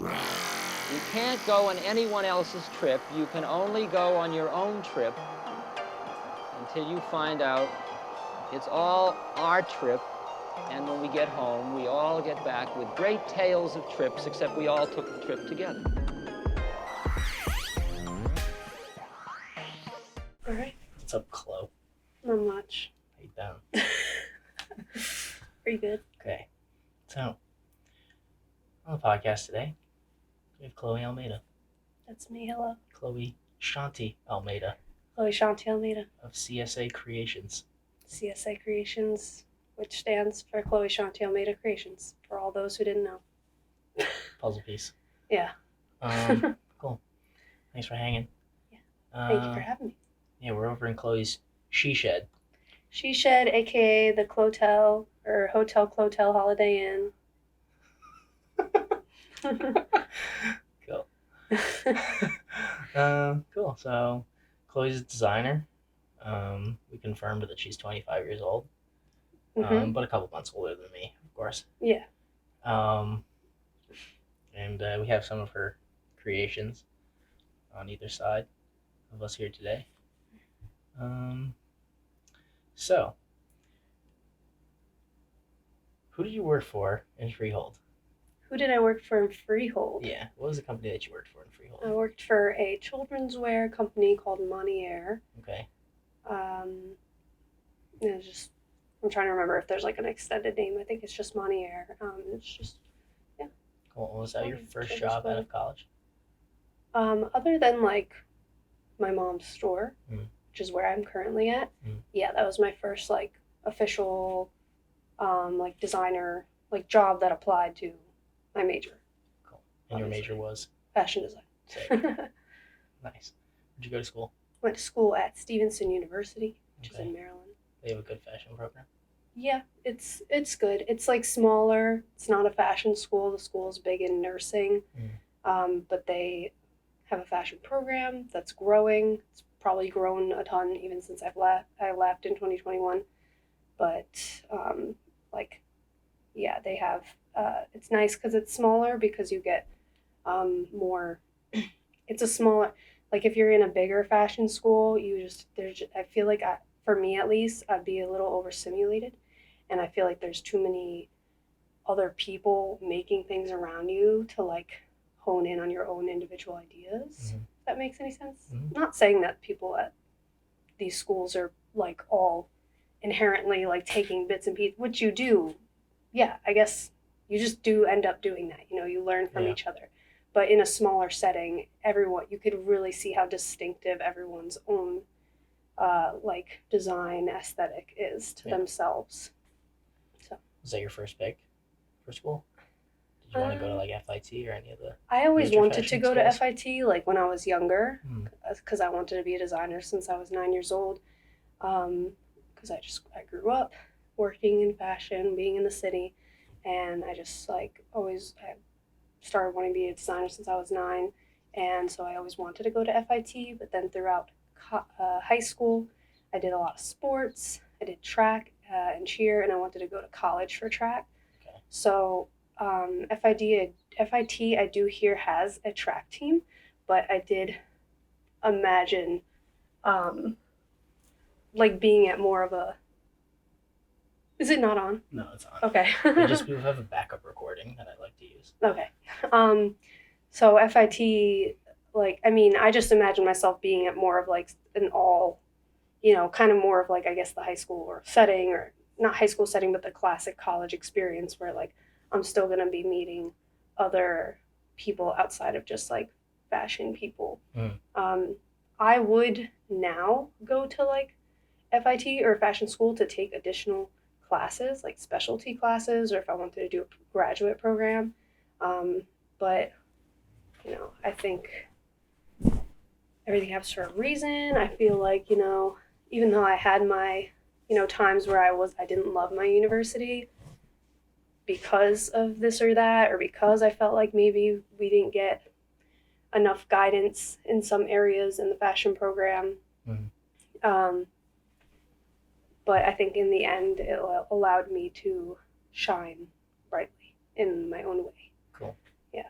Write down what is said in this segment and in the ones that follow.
You can't go on anyone else's trip. You can only go on your own trip until you find out it's all our trip. And when we get home, we all get back with great tales of trips, except we all took the trip together. All right. What's up, Chloe? Not much. How you doing? Pretty good. Okay. So, on the podcast today, we have Chloe Almeida. That's me. Hello. Chloe Shanti Almeida Chloe Shanti Almeida. of CSA Creations. CSA Creations, which stands for Chloe Shanti Almeida Creations, for all those who didn't know. Puzzle piece. Yeah. Cool. Thanks for hanging. Yeah. Thank you for having me. Yeah, we're over in Chloe's she shed. She Shed, aka the Clotel, or Hotel Clotel Holiday Inn. Cool. Cool. So, Chloe's a designer. We confirmed that she's 25 years old, but a couple months older than me, of course. Yeah. And we have some of her creations on either side of us here today. So, who did you work for in Freehold? Who did I work for in Freehold? Yeah, what was the company that you worked for in Freehold? I worked for a children's wear company called Monier. Okay. It was just, I'm trying to remember if there's like an extended name. I think it's just Monier. It's just, yeah. Cool. Was that your first job out of college? Other than like my mom's store, which is where I'm currently at, yeah, that was my first like official like designer like job that applied to my major. Cool. And your major was? Fashion design. Sick. Nice. Where'd you go to school? Went to school at Stevenson University, which is in Maryland. They have a good fashion program? Yeah, it's good. It's like smaller. It's not a fashion school. The school is big in nursing, but they have a fashion program that's growing. It's probably grown a ton even since I left in 2021. But yeah, they have. It's nice because it's smaller because you get more. It's a smaller. Like if you're in a bigger fashion school, I feel like for me at least, I'd be a little overstimulated, and I feel like there's too many other people making things around you to like hone in on your own individual ideas. If that makes any sense. Not saying that people at these schools are like all inherently like taking bits and pieces, which you do. Yeah, I guess you just do end up doing that. You know, you learn from each other. But in a smaller setting, you could really see how distinctive everyone's own like design aesthetic is to themselves. So was that your first pick for school? Did you want to go to like FIT or any of the I always wanted to go schools? to FIT like when I was younger because I wanted to be a designer since I was 9 years old, because I grew up working in fashion, being in the city, and I just like I started wanting to be a designer since I was 9, and so I always wanted to go to FIT. But then throughout high school, I did a lot of sports. I did track and cheer, and I wanted to go to college for track. Okay. So FIT I do hear has a track team, but I did imagine like being at more of a. Is it not on? No, it's on. Okay. We have a backup recording that I like to use. Okay. So FIT, like, I mean, I just imagine myself being at more of like an all, kind of more of like, I guess the high school or setting, or not high school setting, but the classic college experience where like I'm still going to be meeting other people outside of just like fashion people. I would now go to like FIT or fashion school to take additional classes, like specialty classes, or if I wanted to do a graduate program. But, I think everything happens for a reason. I feel like, even though I had my, times where I didn't love my university because of this or that, or because I felt like maybe we didn't get enough guidance in some areas in the fashion program. But I think in the end, it allowed me to shine brightly in my own way. Cool. Yeah.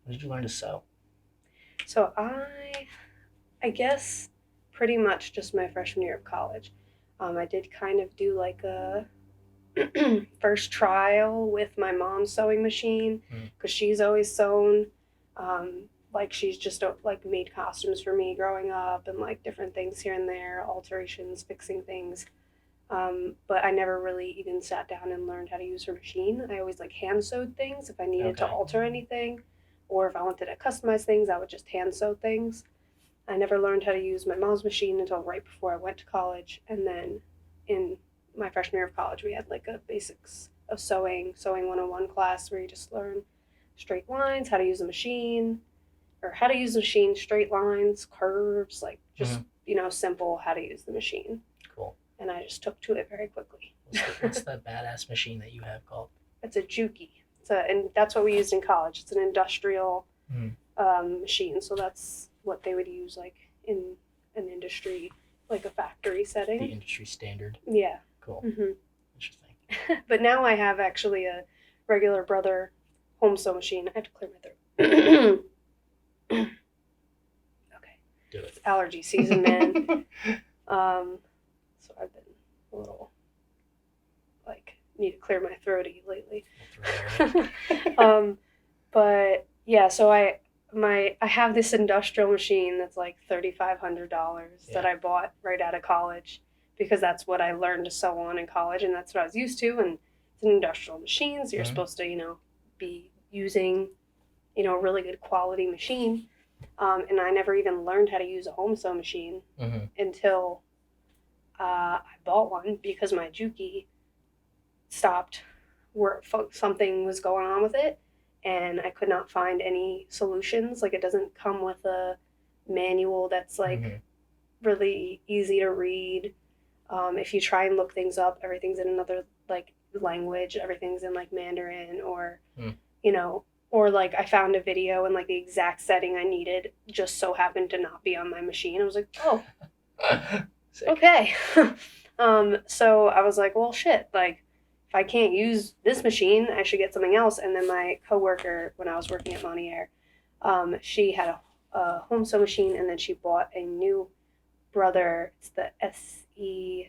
When did you learn to sew? So I guess pretty much just my freshman year of college. I did kind of do like a first trial with my mom's sewing machine because she's always sewn. Like she's just like made costumes for me growing up and like different things here and there, alterations, fixing things. But I never really even sat down and learned how to use her machine. I always like hand sewed things if I needed to alter anything, or if I wanted to customize things, I would just hand sew things. I never learned how to use my mom's machine until right before I went to college, and then in my freshman year of college, we had like a basics of sewing 101 class where you just learn straight lines, how to use a machine, or how to use the machine, straight lines, curves, like just, simple how to use the machine. Cool. And I just took to it very quickly. What's the badass machine that you have called? It's a Juki. And that's what we used in college. It's an industrial machine. So that's what they would use like in an industry, like a factory setting. The industry standard. Yeah. Cool. Mm-hmm. Interesting. But now I have actually a regular Brother home sew machine. I have to clear my throat. Okay. Do it. It's allergy season, man. So I've been a little like need to clear my throaty lately. But yeah, so I have this industrial machine that's like $3,500 that I bought right out of college because that's what I learned to sew on in college, and that's what I was used to. And it's an industrial machine, so you're supposed to be using a really good quality machine. And I never even learned how to use a home sew machine until I bought one because my Juki stopped where something was going on with it, and I could not find any solutions. Like, it doesn't come with a manual that's like really easy to read. If you try and look things up, everything's in another like language. Everything's in like Mandarin or or like I found a video and like the exact setting I needed just so happened to not be on my machine. I was like, oh, okay. So I was like, well, shit, like if I can't use this machine, I should get something else. And then my coworker, when I was working at Montier, she had a home sew machine, and then she bought a new Brother. It's the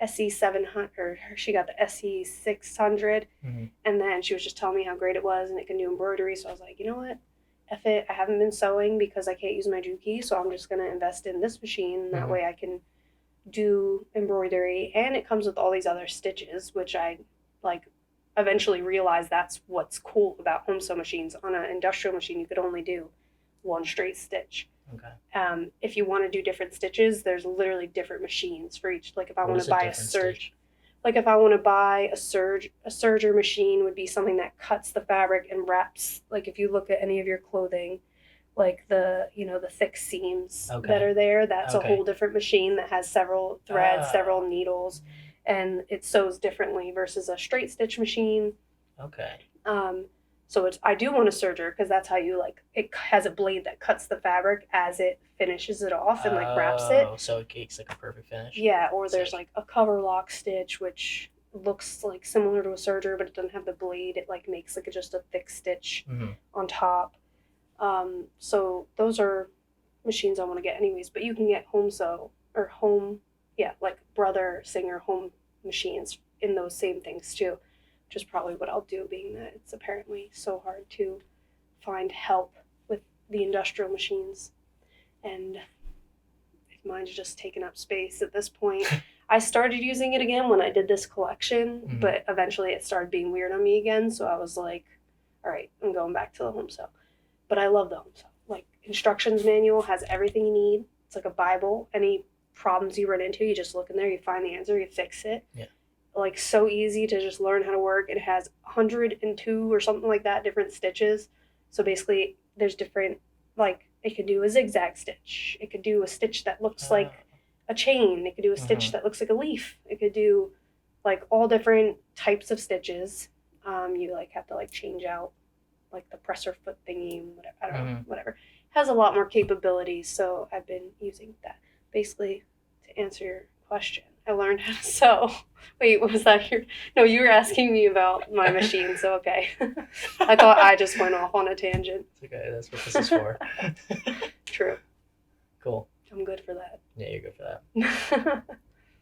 SE 700, or she got the SE 600, and then she was just telling me how great it was, and it can do embroidery. So I was like, you know what? F it. I haven't been sewing because I can't use my Juki, so I'm just gonna invest in this machine. That way I can do embroidery, and it comes with all these other stitches, which I like eventually realized that's what's cool about home sew machines. On an industrial machine, you could only do one straight stitch. Okay. If you want to do different stitches, there's literally different machines for each. Like if I want to buy a serge, like if I want to buy a serger machine would be something that cuts the fabric and wraps. Like if you look at any of your clothing, like the the thick seams that are there, that's a whole different machine that has several threads, several needles, and it sews differently versus a straight stitch machine. Okay. So I do want a serger because that's how you it has a blade that cuts the fabric as it finishes it off and wraps it. Oh, so it makes like a perfect finish. Yeah, or there's like a cover lock stitch which looks like similar to a serger, but it doesn't have the blade. It like makes like just a thick stitch on top. So those are machines I want to get anyways. But you can get home sew or like Brother Singer home machines in those same things too. Which is probably what I'll do, being that it's apparently so hard to find help with the industrial machines. And mine's just taking up space at this point. I started using it again when I did this collection, but eventually it started being weird on me again, so I was like, all right, I'm going back to the home sew. But I love the home sew. Like, instructions manual has everything you need. It's like a Bible. Any problems you run into, you just look in there, you find the answer, you fix it. Yeah. Like, so easy to just learn how to work. It has 102 or something like that different stitches. So basically there's different, like, it could do a zigzag stitch. It could do a stitch that looks like a chain. It could do a stitch that looks like a leaf. It could do like all different types of stitches. You like have to like change out like the presser foot thingy, whatever. I don't know, whatever. It has a lot more capabilities, so I've been using that. Basically, to answer your question, I learned how to sew. Wait, was that your? No, you were asking me about my machine, so okay. I thought I just went off on a tangent. It's okay. That's what this is for. True. Cool. I'm good for that. Yeah, you're good for that.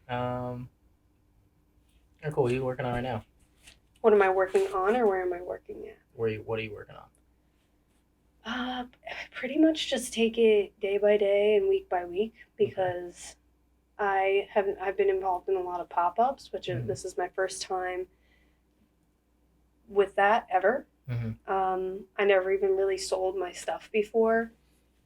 Oh, cool. What are you working on right now? What am I working on, or where am I working at? What are you working on? Pretty much just take it day by day and week by week because I've been involved in a lot of pop-ups, which is this is my first time with that ever. I never even really sold my stuff before.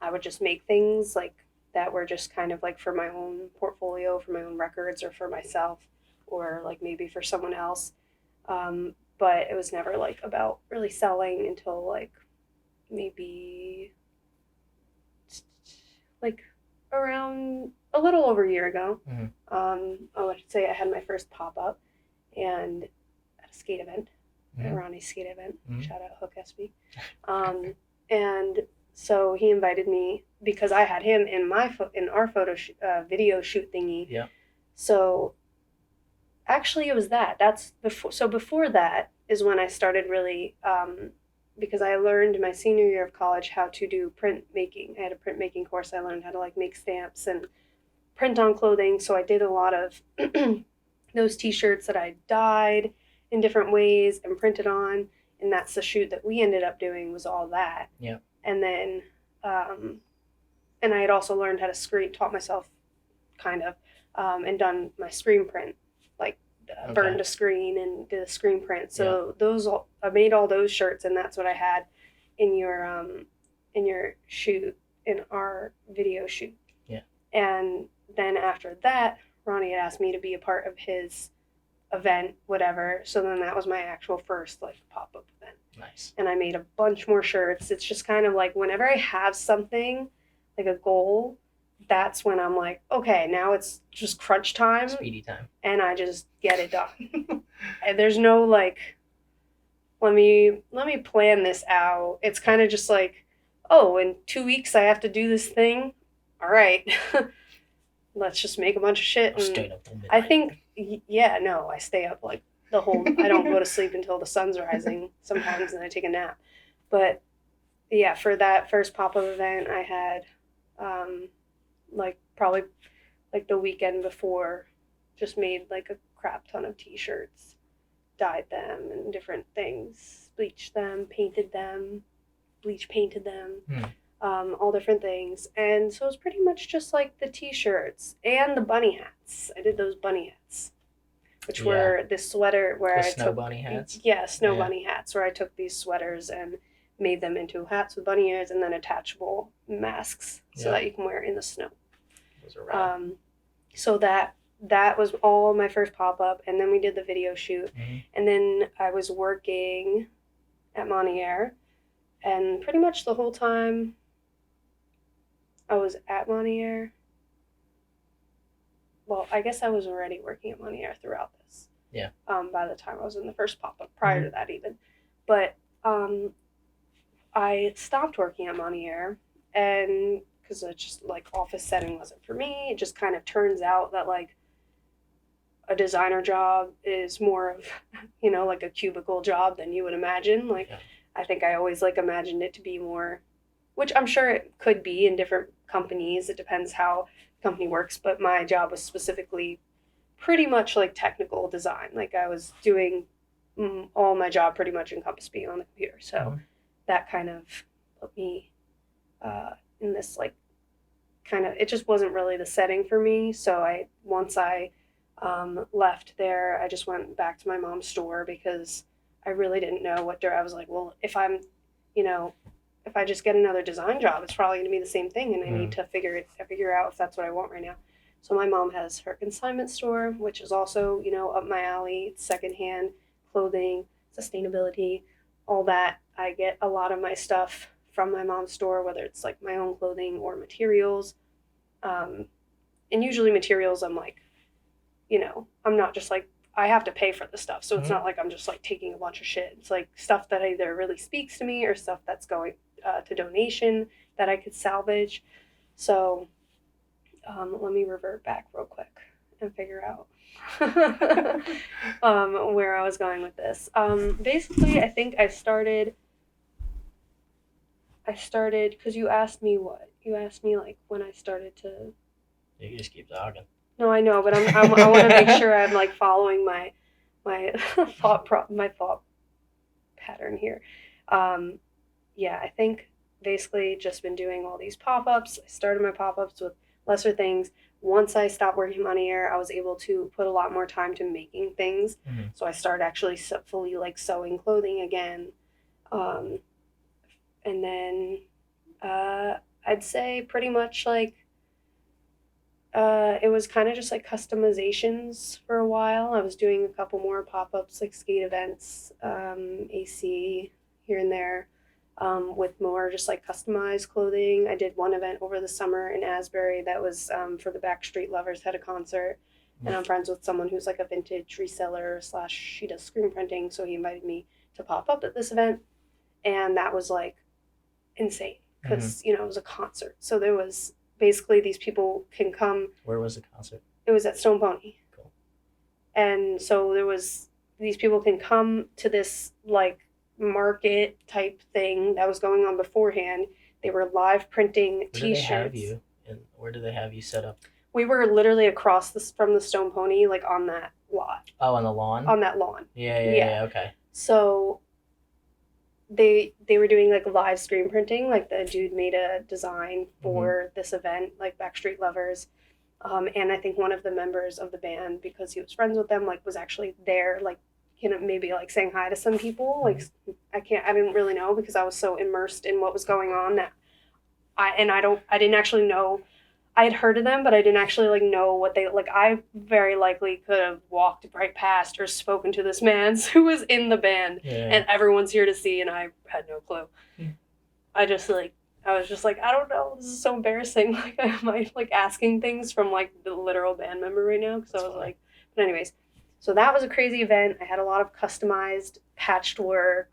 I would just make things like that were just kind of like for my own portfolio, for my own records, or for myself, or like maybe for someone else. But it was never like about really selling until like maybe like around a little over a year ago. I would say I had my first pop-up and at a skate event, a Ronnie skate event. Shout out Hook SB. And so he invited me because I had him in our video shoot thingy. Yeah. So actually it was that's before. So before that is when I started really because I learned my senior year of college how to do printmaking. I had a printmaking course. I learned how to like make stamps and print on clothing. So I did a lot of those t-shirts that I dyed in different ways and printed on. And that's the shoot that we ended up doing was all that. Yeah. And then, and I had also learned how to taught myself kind of, and done my screen print, like burned a screen and did a screen print. So I made all those shirts, and that's what I had in your shoot, in our video shoot. Yeah. And then after that, Ronnie had asked me to be a part of his event, whatever. So then that was my actual first like pop-up event. Nice. And I made a bunch more shirts. It's just kind of like whenever I have something, like a goal, that's when I'm like, okay, now it's just crunch time. Speedy time. And I just get it done. And there's no like, let me plan this out. It's kind of just like, oh, in 2 weeks I have to do this thing. All right. Let's just make a bunch of shit. I'll stay up till midnight. I think, I stay up like the whole, I don't go to sleep until the sun's rising sometimes, and I take a nap. But yeah, for that first pop-up event, I had like probably like the weekend before, just made like a crap ton of t-shirts, dyed them and different things, bleached them, painted them, bleach painted them. All different things. And so it was pretty much just like the t-shirts and the bunny hats. I did those bunny hats, which were this sweater where I took bunny hats. Yeah, bunny hats, where I took these sweaters and made them into hats with bunny ears and then attachable masks so that you can wear in the snow. Those are rad. So that was all my first pop-up, and then we did the video shoot. And then I was working at Montier, and pretty much the whole time I was at Montier. Well, I guess I was already working at Montier throughout this. Yeah. By the time I was in the first pop-up, prior to that even. But I stopped working at Montier, and because it's just like office setting wasn't for me. It just kind of turns out that like a designer job is more of, like a cubicle job than you would imagine. Like, I think I always like imagined it to be more, which I'm sure it could be in different companies. It depends how the company works. But my job was specifically pretty much like technical design. Like I was doing all my job pretty much encompassed being on the computer. So that kind of put me in this like kind of, it just wasn't really the setting for me. So once I left there, I just went back to my mom's store because I really didn't know what I was like, well, if I'm, if I just get another design job, it's probably going to be the same thing, and I need to figure out if that's what I want right now. So my mom has her consignment store, which is also, up my alley. It's secondhand clothing, sustainability, all that. I get a lot of my stuff from my mom's store, whether it's like my own clothing or materials. And usually materials, I'm like, I'm not just like, I have to pay for the stuff. So it's not like I'm just like taking a bunch of shit. It's like stuff that either really speaks to me or stuff that's going to donation that I could salvage. So let me revert back real quick and figure out where I was going with this. Basically, I think I started because you asked me what? You asked me like when I started to. You can just keep talking. No, I know, but I want to make sure I'm like following my my thought pattern here. Yeah, I think basically just been doing all these pop-ups. I started my pop-ups with lesser things. Once I stopped working money air, I was able to put a lot more time to making things. Mm-hmm. So I started actually fully like sewing clothing again. And then I'd say pretty much like it was kind of just like customizations for a while. I was doing a couple more pop-ups like skate events, AC here and there, with more just like customized clothing. I did one event over the summer in Asbury that was for the Backstreet Lovers, had a concert. And I'm friends with someone who's like a vintage reseller / she does screen printing, so he invited me to pop up at this event, and that was like insane because it was a concert. So there was basically these people can come. Where was the concert? It was at Stone Pony. Cool. And so there was these people can come to this like market type thing that was going on beforehand. They were live printing T-shirts. Where did they have you? And where did they have you set up? We were literally across from the Stone Pony, like on that lot. Oh, on the lawn? On that lawn. Yeah, okay. So they were doing like live screen printing. Like the dude made a design for this event, like Backstreet Lovers. And I think one of the members of the band, because he was friends with them, like was actually there, like, maybe like saying hi to some people. Like I didn't really know because I was so immersed in what was going on that I didn't actually know. I had heard of them, but I didn't actually like know what they like. I very likely could have walked right past or spoken to this man who was in the band, and everyone's here to see, and I had no clue. I was just like, I don't know. This is so embarrassing. Like, am I like asking things from like the literal band member right now? Because I was like, but anyways, so that was a crazy event. I had a lot of customized patched work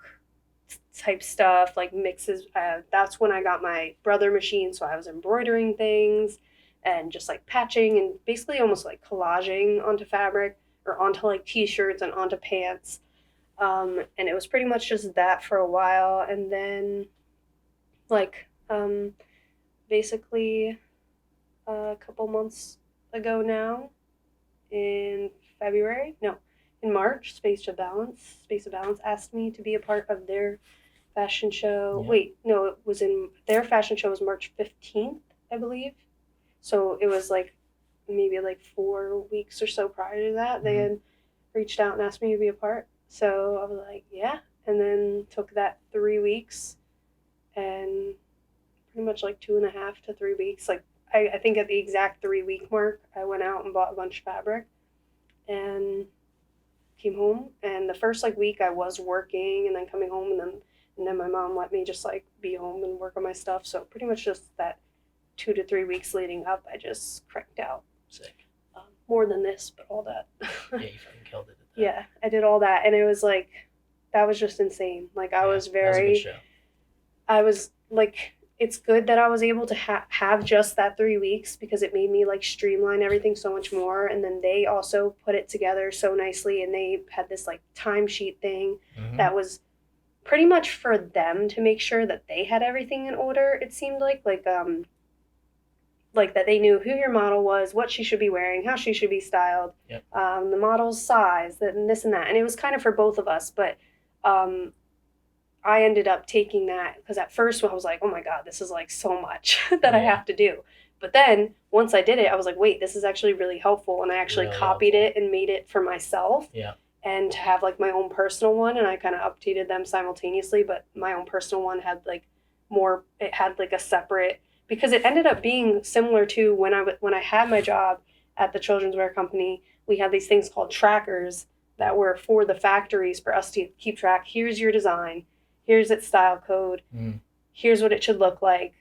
type stuff, like mixes. That's when I got my brother machine, so I was embroidering things and just like patching and basically almost like collaging onto fabric or onto like t-shirts and onto pants. And it was pretty much just that for a while. And then like basically a couple months ago now, in March, Space of Balance asked me to be a part of their fashion show. Yeah. Wait, no, it was their fashion show was March 15th, I believe. So it was like maybe like 4 weeks or so prior to that. They had reached out and asked me to be a part. So I was like, yeah. And then took that 3 weeks and pretty much like 2.5 to 3 weeks. Like I think at the exact 3-week mark, I went out and bought a bunch of fabric and came home. And the first like week I was working and then coming home, and then my mom let me just like be home and work on my stuff. So pretty much just that 2 to 3 weeks leading up, I just cranked out. Sick. More than this, but all that. Yeah, you fucking killed it. Yeah, I did all that, and it was like, that was just insane. Like I was very. That was a good show. I was like, it's good that I was able to have just that 3 weeks because it made me like streamline everything so much more. And then they also put it together so nicely, and they had this like timesheet thing that was pretty much for them to make sure that they had everything in order. It seemed like that they knew who your model was, what she should be wearing, how she should be styled, the model's size, and this and that. And it was kind of for both of us, but I ended up taking that because at first I was like, oh my God, this is like so much that I have to do. But then once I did it, I was like, wait, this is actually really helpful. And I actually really copied it and made it for myself. Yeah. And to have like my own personal one, and I kind of updated them simultaneously, but my own personal one had like more, it had like a separate, because it ended up being similar to when I had my job at the children's wear company. We had these things called trackers that were for the factories for us to keep track. Here's your design. Here's its style code. Here's what it should look like.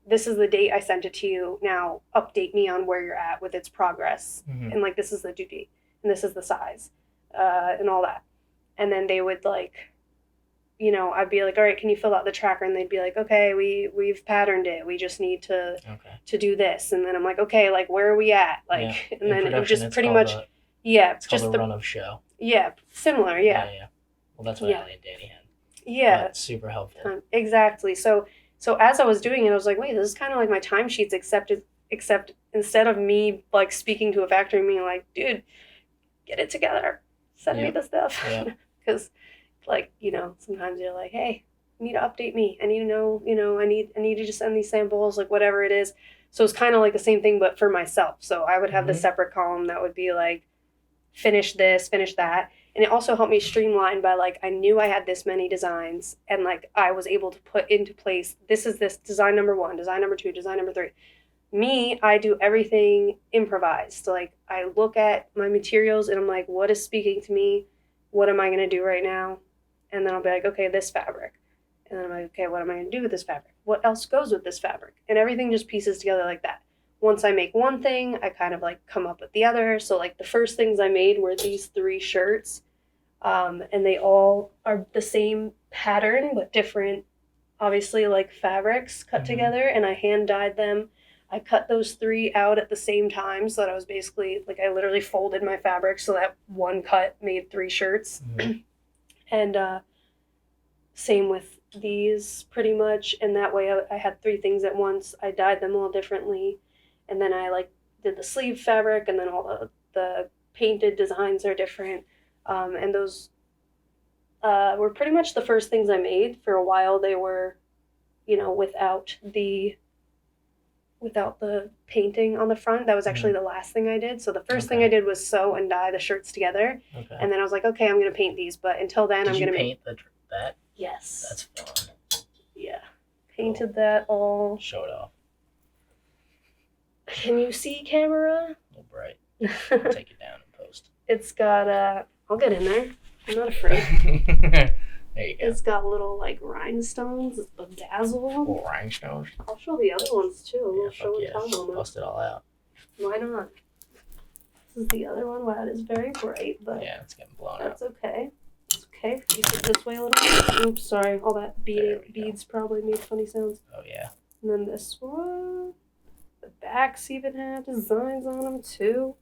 This is the date I sent it to you. Now update me on where you're at with its progress. And like, this is the due date and this is the size and all that. And then they would like I'd be like, all right, can you fill out the tracker? And they'd be like, okay, we've patterned it. We just need to do this. And then I'm like, okay, like, where are we at? Like, and then it would just pretty much, it's called the run of show. Yeah, similar, yeah. Yeah. Well, that's what Allie and Danny had. Yeah. But super helpful. Exactly. So as I was doing it, I was like, wait, this is kind of like my timesheets, except instead of me like speaking to a factory and being like, dude, get it together, send me the stuff, because like, sometimes you're like, hey, you need to update me, I need to know, I need you to send these samples, like whatever it is. So it's kind of like the same thing but for myself. So I would have the separate column that would be like, finish this, finish that. And it also helped me streamline by like, I knew I had this many designs, and like I was able to put into place, this design number 1, design number 2, design number 3. Me, I do everything improvised. So like I look at my materials and I'm like, what is speaking to me? What am I going to do right now? And then I'll be like, okay, this fabric. And then I'm like, okay, what am I going to do with this fabric? What else goes with this fabric? And everything just pieces together like that. Once I make one thing, I kind of like come up with the other. So like the first things I made were these 3 shirts. And they all are the same pattern, but different, obviously, like fabrics cut together. And I hand dyed them. I cut those 3 out at the same time, so that I was basically, like, I literally folded my fabric so that one cut made 3 shirts. And same with these, pretty much. And that way I had 3 things at once. I dyed them all differently. And then I, like, did the sleeve fabric, and then all the painted designs are different. And those were pretty much the first things I made. For a while they were, without the painting on the front. That was actually the last thing I did. So the first thing I did was sew and dye the shirts together. Okay. And then I was like, okay, I'm going to paint these. But until then, I'm going to paint that? Yes. That's fun. Yeah. Painted that all. Show it off. Can you see, camera? A little bright. I'll take it down in post. It's got, I'll get in there. I'm not afraid. There you go. It's got little, like, rhinestones. It's bedazzled. Little rhinestones. I'll show the other ones, too. We'll show and tell moment. Bust it all out. Why not? This is the other one. Wow, it is very bright, but yeah, it's getting blown that's out. okay. It's okay. Face it this way a little. Oops, sorry. All that beads probably made funny sounds. Oh, yeah. And then this one. The backs even have designs on them, too.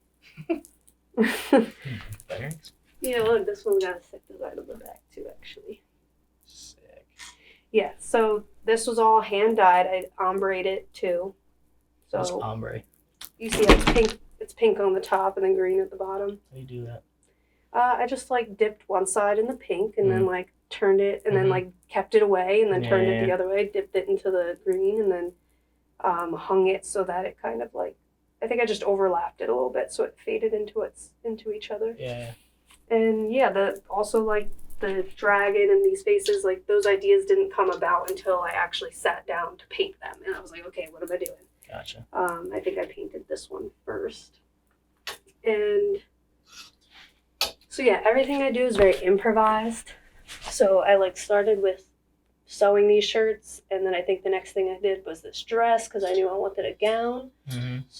Thanks. Yeah, look, this one's got a sick design on the back, too, actually. Sick. Yeah, so this was all hand-dyed. I ombre'd it, too. So what's ombre? You see how it's pink. It's pink on the top and then green at the bottom. How do you do that? I just, like, dipped one side in the pink and then, like, turned it and then, like, kept it away and then turned it the other way, dipped it into the green, and then hung it so that it kind of, like, I think I just overlapped it a little bit so it faded into each other. Yeah. And, yeah, also, like, the dragon and these faces, like, those ideas didn't come about until I actually sat down to paint them. And I was like, okay, what am I doing? Gotcha. I think I painted this one first. And so, yeah, everything I do is very improvised. So I, like, started with sewing these shirts, and then I think the next thing I did was this dress because I knew I wanted a gown.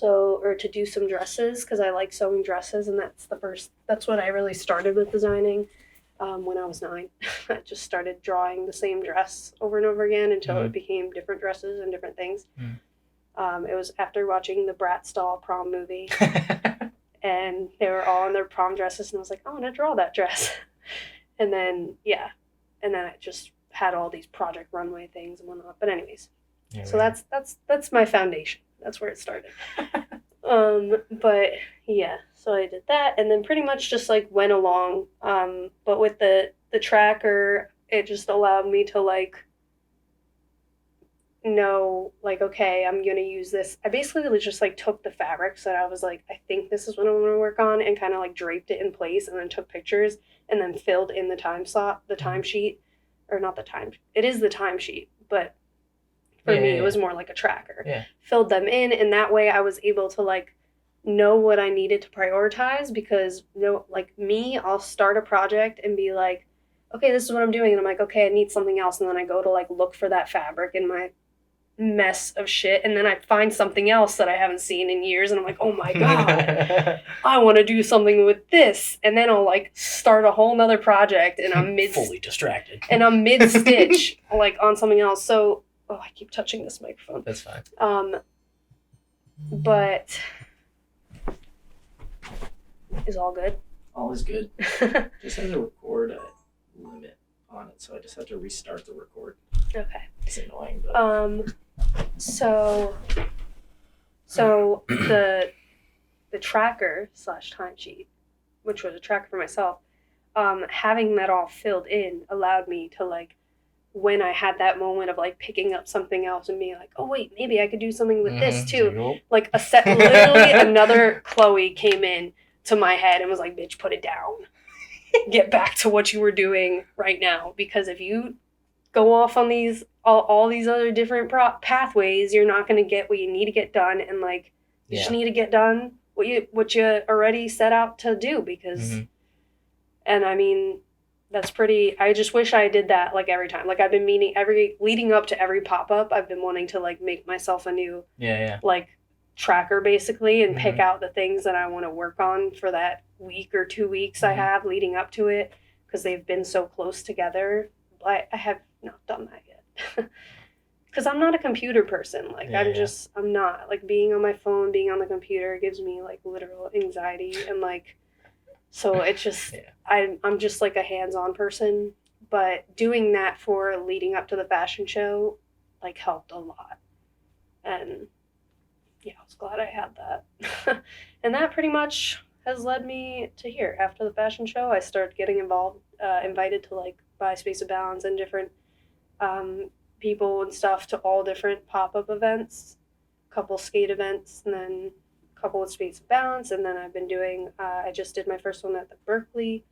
Or to do some dresses because I like sewing dresses, and that's what I really started with designing when I was 9. I just started drawing the same dress over and over again until it became different dresses and different things. It was after watching the Bratz doll prom movie, and they were all in their prom dresses, and I was like, I want to draw that dress. And then, I just had all these project runway things and whatnot. But anyways, so that's my foundation. That's where it started. But yeah, so I did that, and then pretty much just like went along. But with the tracker, it just allowed me to like know, like, okay, I'm gonna use this. I basically just like took the fabrics that I was like, I think this is what I want to work on, and kind of like draped it in place, and then took pictures, and then filled in the time slot, the timesheet, or not the time. It is the timesheet, but for me, it was more like a tracker. Yeah. Filled them in, and that way I was able to like know what I needed to prioritize, because like me, I'll start a project and be like, okay, this is what I'm doing, and I'm like, okay, I need something else, and then I go to like look for that fabric in mess of shit, and then I find something else that I haven't seen in years, and I'm like, oh my god, I want to do something with this, and then I'll like start a whole nother project, and I'm fully distracted, and I'm mid-stitch like on something else. So I keep touching this microphone. That's fine. But is all good? All is good. Just has a record limit on it, so I just have to restart the record. Okay. It's annoying, but So the tracker / timesheet, which was a tracker for myself, having that all filled in allowed me to like, when I had that moment of like picking up something else and being like, oh wait, maybe I could do something with this too. Like literally another Chloe came in to my head and was like, bitch, put it down. Get back to what you were doing right now, because if you go off on these all these other different pathways, you're not going to get what you need to get done, and like you just need to get done what you already set out to do, because and I mean that's pretty. I just wish I did that like every time. Like I've been leading up to every pop-up, I've been wanting to like make myself a new like tracker basically, and pick out the things that I want to work on for that week or 2 weeks I have leading up to it, because they've been so close together. But I have not done that yet, because I'm not a computer person. Like I'm not like being on my phone, being on the computer gives me like literal anxiety, and like so it's just I'm just like a hands-on person. But doing that for leading up to the fashion show like helped a lot, and yeah, I was glad I had that. And that pretty much has led me to here. After the fashion show, I started getting invited to like by Space of Balance and different people and stuff to all different pop-up events, a couple skate events, and then a couple with Space of Balance. And then I've been doing, I just did my first one at the Berkeley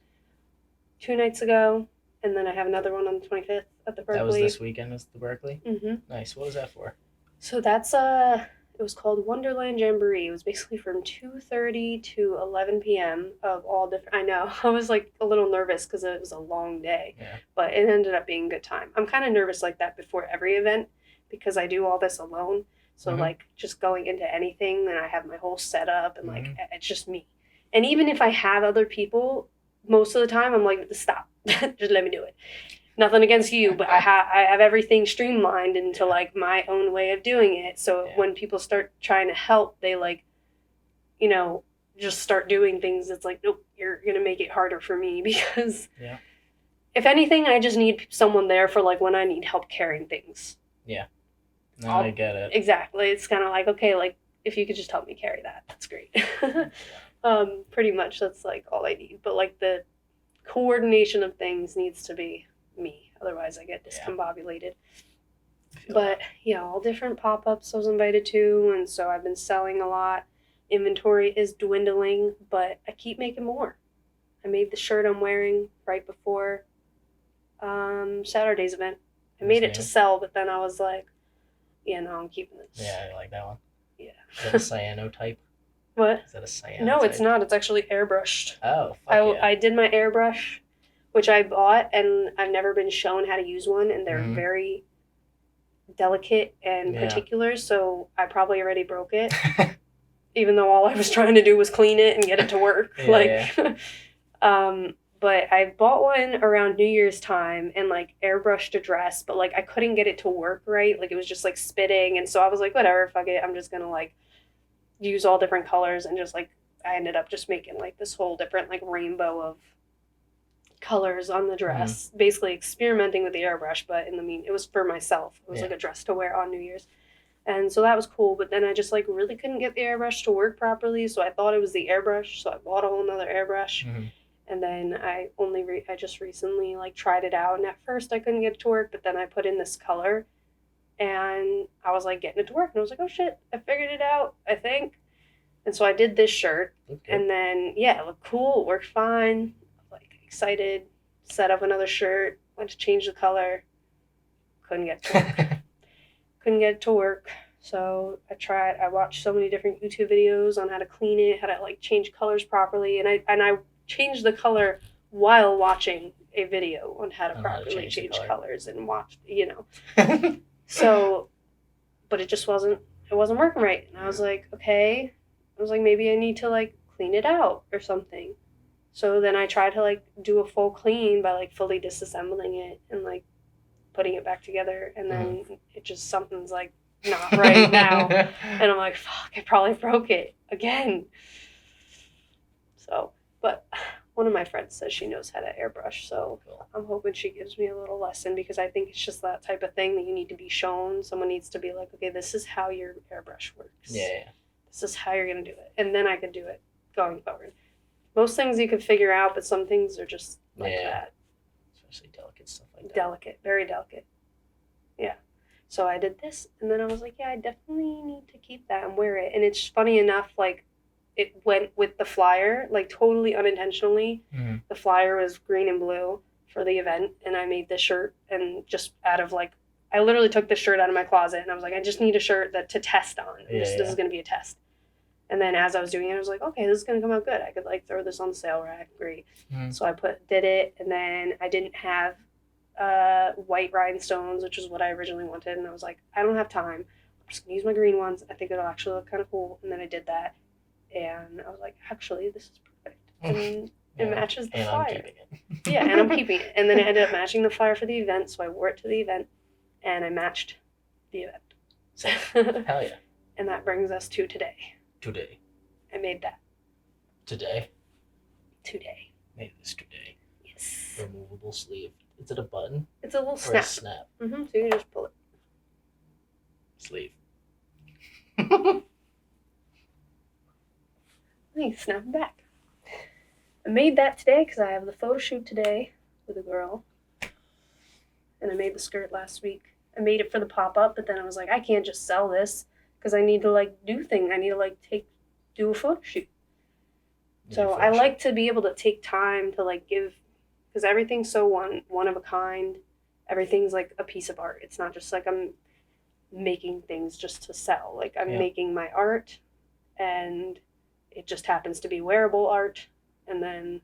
2 nights ago, and then I have another one on the 25th at the Berkeley. That was this weekend, was the Berkeley? Mm-hmm. Nice. What was that for? So that's it was called Wonderland Jamboree. It was basically from 2:30 to 11 p.m. of all different. I know. I was like a little nervous because it was a long day, but it ended up being a good time. I'm kind of nervous like that before every event because I do all this alone. So like just going into anything, and I have my whole setup, and like it's just me. And even if I have other people, most of the time I'm like, stop, just let me do it. Nothing against you, but I have everything streamlined into like my own way of doing it. So when people start trying to help, they like, you know, just start doing things. It's like, nope, you're going to make it harder for me, because if anything, I just need someone there for like when I need help carrying things. Yeah. No, I get it. Exactly. It's kind of like, okay, like if you could just help me carry that, that's great. Pretty much that's like all I need. But like the coordination of things needs to be me, otherwise I get discombobulated. But yeah, all different pop-ups I was invited to, and so I've been selling a lot. Inventory is dwindling, but I keep making more. I made the shirt I'm wearing right before Saturday's event. I made it to sell, but then I was like, yeah, no, I'm keeping this. Yeah, I like that one. Yeah. Is that a cyanotype? What? Is that a cyanotype? No, it's not. It's actually airbrushed. Oh, fuck I did my airbrush, which I bought, and I've never been shown how to use one, and they're very delicate and particular, so I probably already broke it, even though all I was trying to do was clean it and get it to work. But I bought one around New Year's time and like airbrushed a dress, but like I couldn't get it to work right. Like it was just like spitting, and so I was like, whatever, fuck it, I'm just gonna like use all different colors, and just like I ended up just making like this whole different like rainbow of colors on the dress, basically experimenting with the airbrush, but it was for myself. It was like a dress to wear on New Year's, and so that was cool. But then I just like really couldn't get the airbrush to work properly, so I thought it was the airbrush, so I bought a whole nother airbrush. And then I just recently like tried it out, and at first I couldn't get it to work, but then I put in this color and I was like getting it to work, and I was like, oh shit, I figured it out, I think. And so I did this shirt, and then it looked cool, it worked fine. Like excited, set up another shirt, went to change the color, couldn't get it to work. So I watched so many different YouTube videos on how to clean it, how to like change colors properly, and I changed the color while watching a video on how to properly change colors and watch, So but it wasn't working right. And I was like, okay. I was like, maybe I need to like clean it out or something. So then I tried to like do a full clean by like fully disassembling it and like putting it back together, and then it just, something's like not right now. And I'm like, fuck, I probably broke it again. So, but one of my friends says she knows how to airbrush, so Cool. I'm hoping she gives me a little lesson, because I think it's just that type of thing that you need to be shown. Someone needs to be like, okay, this is how your airbrush works. Yeah. This is how you're going to do it. And then I could do it going forward. Most things you could figure out, but some things are just like that. Especially delicate stuff like that. Delicate, very delicate. Yeah. So I did this, and then I was like, yeah, I definitely need to keep that and wear it. And it's funny enough, like, it went with the flyer, like totally unintentionally. Mm-hmm. The flyer was green and blue for the event, and I made this shirt, and just out of like, I literally took the shirt out of my closet, and I was like, I just need a shirt to test on. This is going to be a test. And then as I was doing it, I was like, okay, this is going to come out good. I could like throw this on the sale rack. Great. Mm-hmm. So I did it, and then I didn't have white rhinestones, which is what I originally wanted. And I was like, I don't have time. I'm just going to use my green ones. I think it'll actually look kind of cool. And then I did that. And I was like, actually, this is perfect. And it matches the flyer. I'm keeping it. Yeah, and I'm keeping it. And then it ended up matching the flyer for the event. So I wore it to the event, and I matched the event. So, Hell yeah. and that brings us to today. Today. I made that. Today. Made this today. Yes. Removable sleeve. Is it a button? It's a little Or snap. a snap? So you can just pull it. Sleeve. You can snap it back. I made that today because I have the photo shoot today with a girl. And I made the skirt last week. I made it for the pop-up, but then I was like, I can't just sell this because I need to like do things. I need to like do a photo shoot. So I like to be able to take time to like give, because everything's so one of a kind. Everything's like a piece of art. It's not just like I'm making things just to sell. Like I'm making my art, and it just happens to be wearable art. And then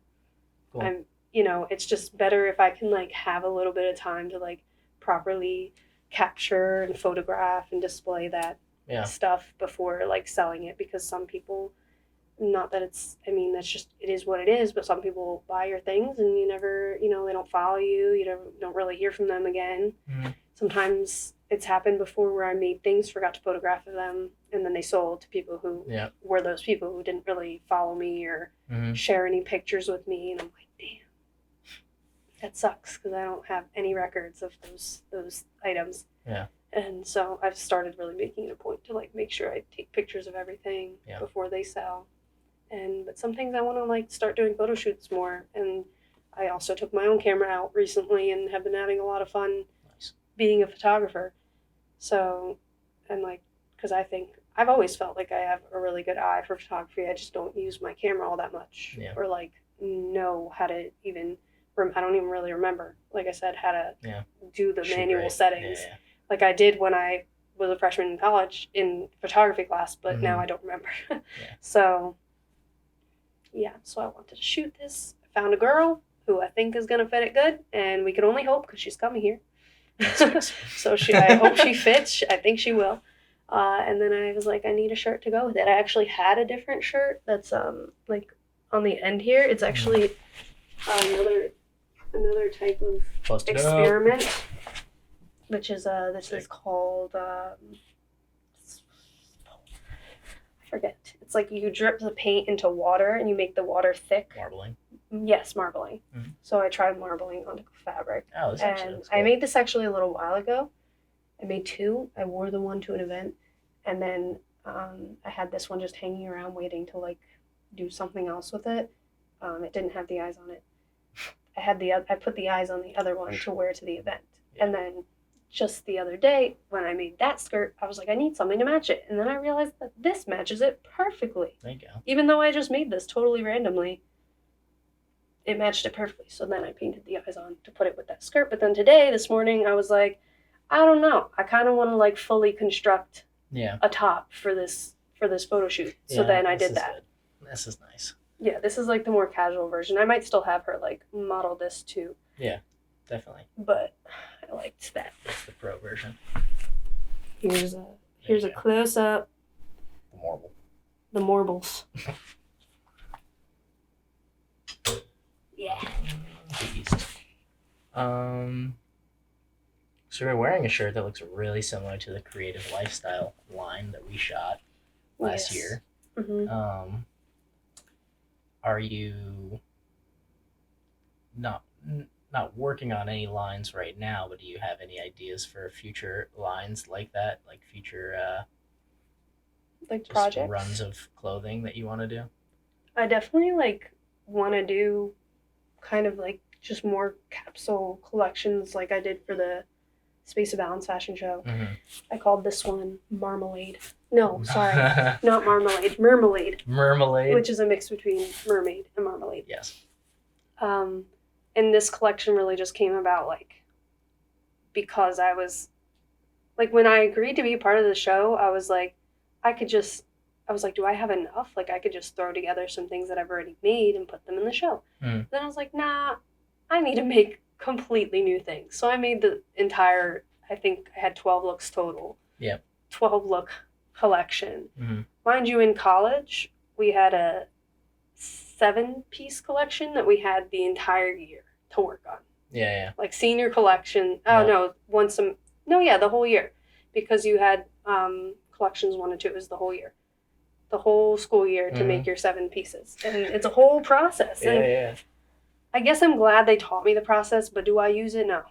I'm, it's just better if I can like have a little bit of time to like properly capture and photograph and display that stuff before like selling it, because some people, not that it's, I mean, that's just, it is what it is, but some people buy your things and you never, they don't follow you, don't really hear from them again. Mm-hmm. Sometimes it's happened before where I made things, forgot to photograph them, and then they sold to people who were those people who didn't really follow me or share any pictures with me, and I'm like, damn, that sucks, because I don't have any records of those items. Yeah. And so I've started really making it a point to like make sure I take pictures of everything before they sell. But some things I want to like start doing photo shoots more. And I also took my own camera out recently and have been having a lot of fun being a photographer. So, and like, because I think I've always felt like I have a really good eye for photography. I just don't use my camera all that much, or like know how to even, I don't even really remember, like I said, how to do the manual settings. Yeah. Like I did when I was a freshman in college in photography class, but now I don't remember. So, so I wanted to shoot this. I found a girl who I think is going to fit it good, and we can only hope because she's coming here. So I hope she fits. I think she will. And then I was like, I need a shirt to go with it. I actually had a different shirt that's like on the end here. It's actually another type of experiment, which is this is called I forget. It's like you drip the paint into water and you make the water thick. Marbling. Yes, marbling. Mm-hmm. So I tried marbling onto fabric. Oh, this actually looks cool. I made this actually a little while ago. I made two. I wore the one to an event, and then I had this one just hanging around waiting to like do something else with it. It didn't have the eyes on it. I put the eyes on the other one to wear to the event. And then just the other day when I made that skirt, I was like, I need something to match it. And then I realized that this matches it perfectly. There you go. Even though I just made this totally randomly, it matched it perfectly. So then I painted the eyes on to put it with that skirt. But then this morning, I was like, I don't know. I kind of want to like fully construct a top for this photo shoot. So then I did that. Good. This is nice. Yeah, this is like the more casual version. I might still have her like model this too. Yeah, definitely. But I liked that. That's the pro version. Here's a close up. The marble. The marbles. Yeah. Beast. So you're wearing a shirt that looks really similar to the Creative Lifestyle line that we shot last year. Mm-hmm. Are you not working on any lines right now, but do you have any ideas for future lines like that, like future Like just projects? runs of clothing that you want to do? I definitely like want to do kind of like just more capsule collections like I did for the Space of Balance fashion show. Mm-hmm. I called this one Marmalade. No, sorry, not Marmalade. Mermalade. Mermalade. Which is a mix between mermaid and marmalade. Yes. And this collection really just came about like because I was like when I agreed to be part of the show, I was like, do I have enough? Like I could just throw together some things that I've already made and put them in the show. Mm. Then I was like, nah, I need to make completely new things. So I made the entire, I think I had 12 looks total. Yep. 12 look collection. Mm-hmm. Mind you, in college, we had a 7-piece collection that we had the entire year to work on. Yeah. Like senior collection. Oh, yeah. The whole year. Because you had collections 1 and 2. It was the whole year. The whole school year to make your 7 pieces. And it's a whole process. Yeah. I guess I'm glad they taught me the process, but do I use it? No.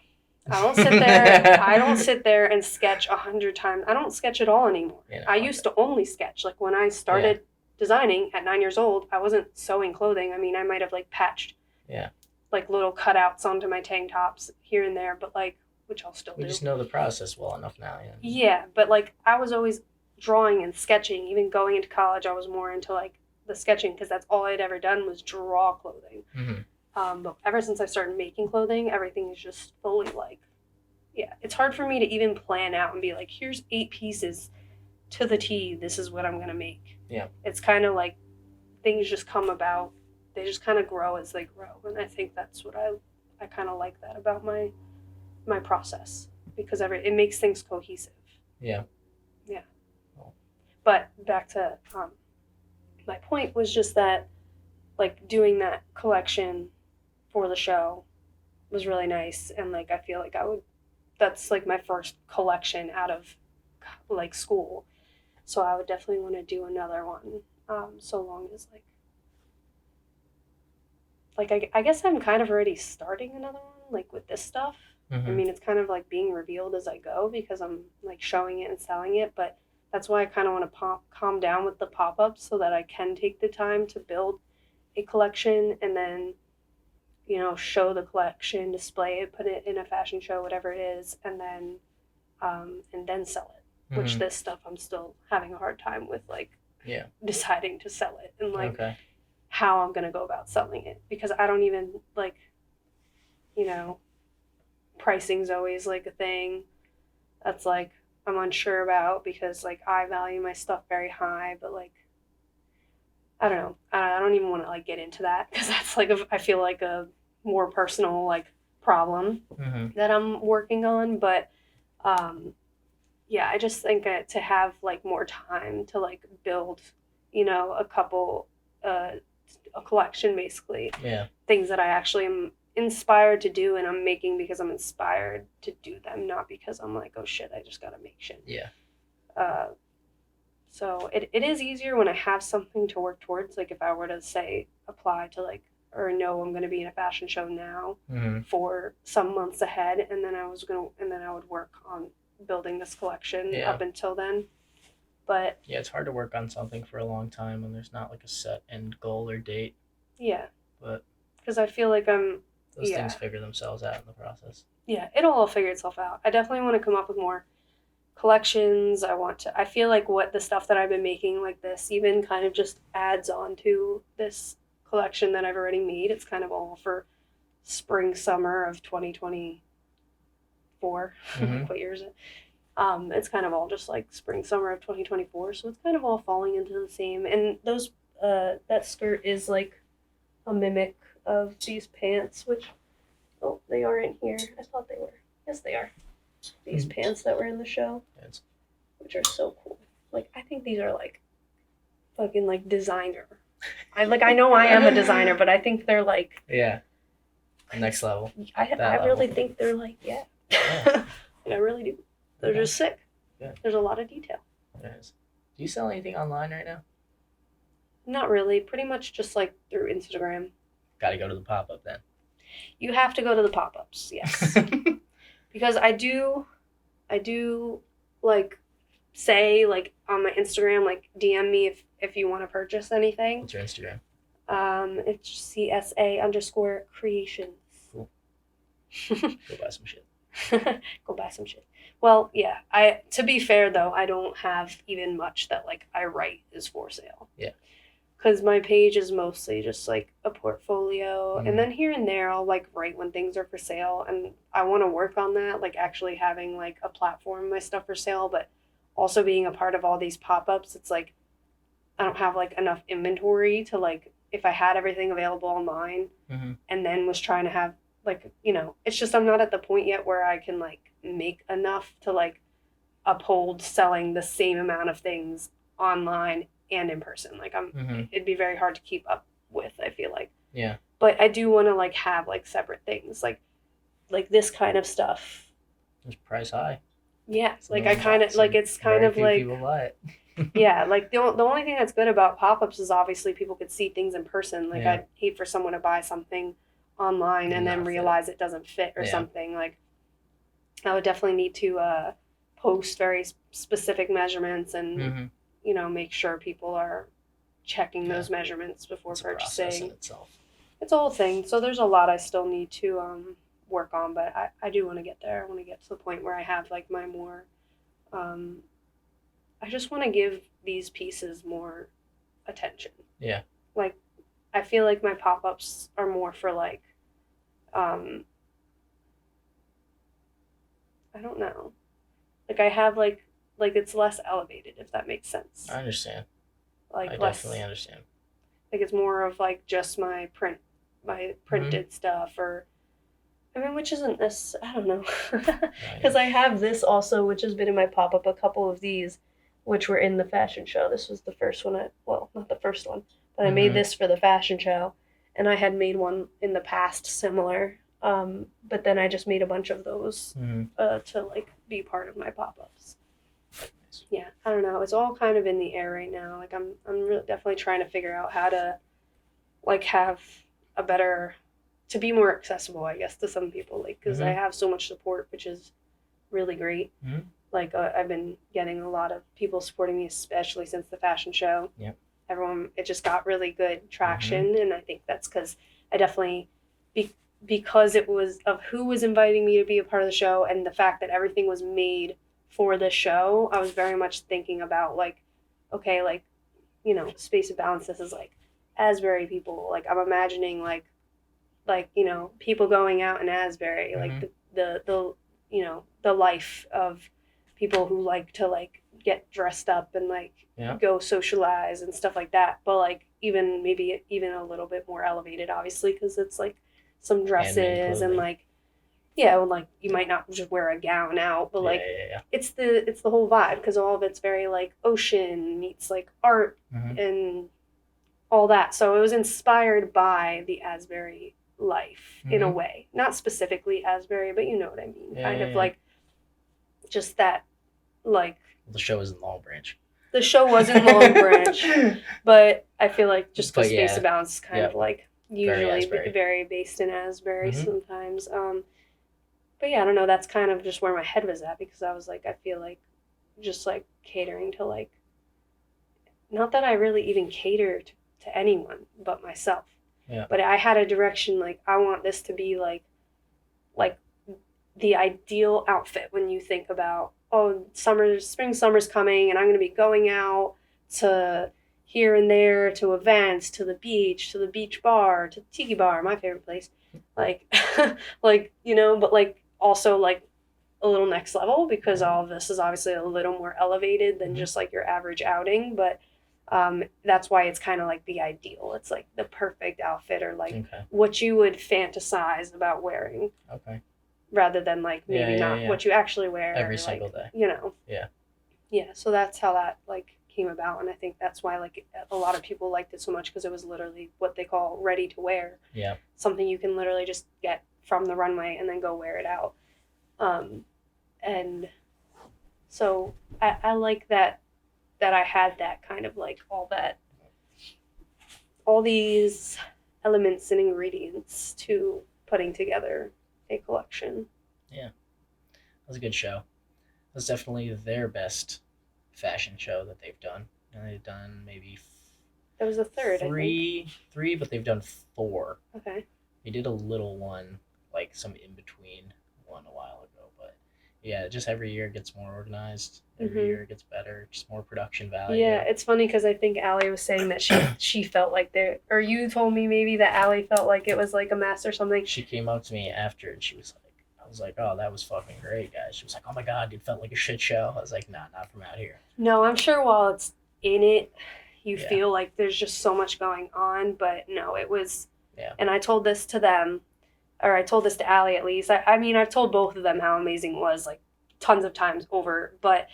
I don't sit there and sketch 100 times. I don't sketch at all anymore. Yeah, I used to only sketch. Like when I started designing at 9 years old, I wasn't sewing clothing. I mean, I might have like patched like little cutouts onto my tank tops here and there, but like, which I'll still do. We just know the process well enough now. Yeah, but like I was always drawing and sketching. Even going into college, I was more into like the sketching because that's all I'd ever done was draw clothing. Mm-hmm. But ever since I started making clothing, everything is just fully like, it's hard for me to even plan out and be like, here's 8 pieces to the T. This is what I'm going to make. Yeah. It's kind of like things just come about. They just kind of grow as they grow. And I think that's what I kind of like that about my process because it makes things cohesive. Yeah. Yeah. Cool. But back to my point was just that like doing that collection for the show was really nice, and like I feel like that's like my first collection out of like school, so I would definitely want to do another one, so long as like I guess I'm kind of already starting another one like with this stuff. Mm-hmm. I mean, it's kind of like being revealed as I go because I'm like showing it and selling it, but that's why I kind of want to calm down with the pop-ups so that I can take the time to build a collection and then show the collection, display it, put it in a fashion show, whatever it is, and then sell it. Which this stuff I'm still having a hard time with, like deciding to sell it and like how I'm gonna go about selling it because I don't even like, pricing's always like a thing that's like I'm unsure about because like I value my stuff very high, but like I don't know. I don't even want to like get into that because that's like I feel like a more personal like problem that I'm working on. But I just think to have like more time to like build, a couple, a collection basically. Yeah. Things that I actually am inspired to do and I'm making because I'm inspired to do them, not because I'm like, oh shit, I just gotta make shit. Yeah. So it is easier when I have something to work towards. Like if I were to say apply to like, or know I'm going to be in a fashion show now for some months ahead. And then I would work on building this collection up until then. But yeah, it's hard to work on something for a long time when there's not like a set end goal or date. Yeah. But because I feel like those things figure themselves out in the process. Yeah, it'll all figure itself out. I definitely want to come up with more collections. I feel like what the stuff that I've been making like this even kind of just adds on to this collection that I've already made. It's kind of all for spring summer of 2024. Like what year is it? It's kind of all just like spring summer of 2024, so it's kind of all falling into the same. And those that skirt is like a mimic of these pants, which they aren't here. I thought they were. Yes, they are. These pants that were in the show. which are so cool. Like, I think these are like fucking like designer. I know I am a designer, but I think they're like, Yeah. Next level. I really think they're like, yeah. Yeah. I really do. They're Okay. just sick. Good. There's a lot of detail. There is. Do you sell anything online right now? Not really. Pretty much just like through Instagram. Got to go to the pop-up then. You have to go to the pop-ups, yes. Because I do like say like on my Instagram, like DM me if you want to purchase anything. What's your Instagram? It's CSA_creations. Cool. Go buy some shit. Go buy some shit. Well, yeah. To be fair though, I don't have even much that like I write is for sale. Yeah. Because my page is mostly just like a portfolio, and then here and there I'll like write when things are for sale, and I want to work on that, like actually having like a platform my stuff for sale, but also being a part of all these pop-ups, it's like I don't have like enough inventory to like if I had everything available online and then was trying to have like, you know, it's just I'm not at the point yet where I can like make enough to like uphold selling the same amount of things online and in person. Like it'd be very hard to keep up with, I feel like. Yeah. But I do want to like have like separate things, like this kind of stuff. It's price high. Yeah, like I kind of like it's kind of like people buy it. yeah, like the only thing that's good about pop-ups is obviously people could see things in person. Like I'd hate for someone to buy something online and then realize it doesn't fit or something. Like I would definitely need to post very specific measurements and you know, make sure people are checking those measurements before purchasing. It's a whole thing. So there's a lot I still need to work on, but I do want to get there. I want to get to the point where I have like my more I just want to give these pieces more attention. Yeah. Like I feel like my pop-ups are more for like I don't know. Like I have like it's less elevated, if that makes sense. I understand. Like I less, definitely understand. Like it's more of like just my printed stuff, or I mean, which isn't this. I don't know, because I have this also, which has been in my pop-up. A couple of these, which were in the fashion show. This was the first one. Well, not the first one, but I made this for the fashion show, and I had made one in the past similar. But then I just made a bunch of those to like be part of my pop-ups. Yeah, I don't know. It's all kind of in the air right now. Like I'm really definitely trying to figure out how to like have a better, to be more accessible, I guess, to some people. Like because I have so much support, which is really great. Like I've been getting a lot of people supporting me, especially since the fashion show. Yep. Everyone, it just got really good traction, and I think that's because I definitely because it was of who was inviting me to be a part of the show, and the fact that everything was made for the show, I was very much thinking about like, okay, like, you know, Space of Balance, this is like Asbury people. Like I'm imagining like, you know, people going out in Asbury, like the you know, the life of people who like to like get dressed up and like go socialize and stuff like that. But like maybe even a little bit more elevated, obviously, because it's like some dresses and like, yeah, well, like you might not just wear a gown out, but like it's the whole vibe, because all of it's very like ocean meets like art and all that. So it was inspired by the Asbury life in a way, not specifically Asbury, but you know what I mean. Kind of like just that, like the show was in Long Branch. The show was in Long Branch, but I feel like just because Space of Balance is kind of like usually very based in Asbury sometimes. But yeah, I don't know. That's kind of just where my head was at, because I was like, I feel like just like catering to like, not that I really even cater to anyone but myself. Yeah. But I had a direction, like I want this to be like the ideal outfit when you think about, oh, spring, summer's coming, and I'm going to be going out to here and there, to events, to the beach bar, to the tiki bar, my favorite place. Like, like, you know, but like also like a little next level, because all of this is obviously a little more elevated than just like your average outing. But that's why it's kind of like the ideal. It's like the perfect outfit, or like what you would fantasize about wearing. Okay. Rather than like maybe not what you actually wear every single day. You know. Yeah. yeah, so that's how that like came about, and I think that's why like a lot of people liked it so much because it was literally what they call ready to wear. Yeah. Something you can literally just get from the runway and then go wear it out. And so I like that I had that kind of like all these elements and ingredients to putting together a collection. Yeah. It was a good show. It was definitely their best fashion show that they've done. And they've done maybe That was the third, I think. three, but they've done 4. Okay. They did a little one, like some in between one a while ago, but yeah, just every year it gets more organized. Every year it gets better, just more production value. Yeah, it's funny because I think Allie was saying that she felt like there, or you told me maybe that Allie felt like it was like a mess or something. She came up to me after and she was like, I was like, oh, that was fucking great, guys. She was like, oh my god, it felt like a shit show. I was like, nah, not from out here. No, I'm sure while it's in it, you Yeah. feel like there's just so much going on, but no, it was. Yeah. And I told this to them, or I told this to Allie at least. I mean, I've told both of them how amazing it was, like tons of times over, but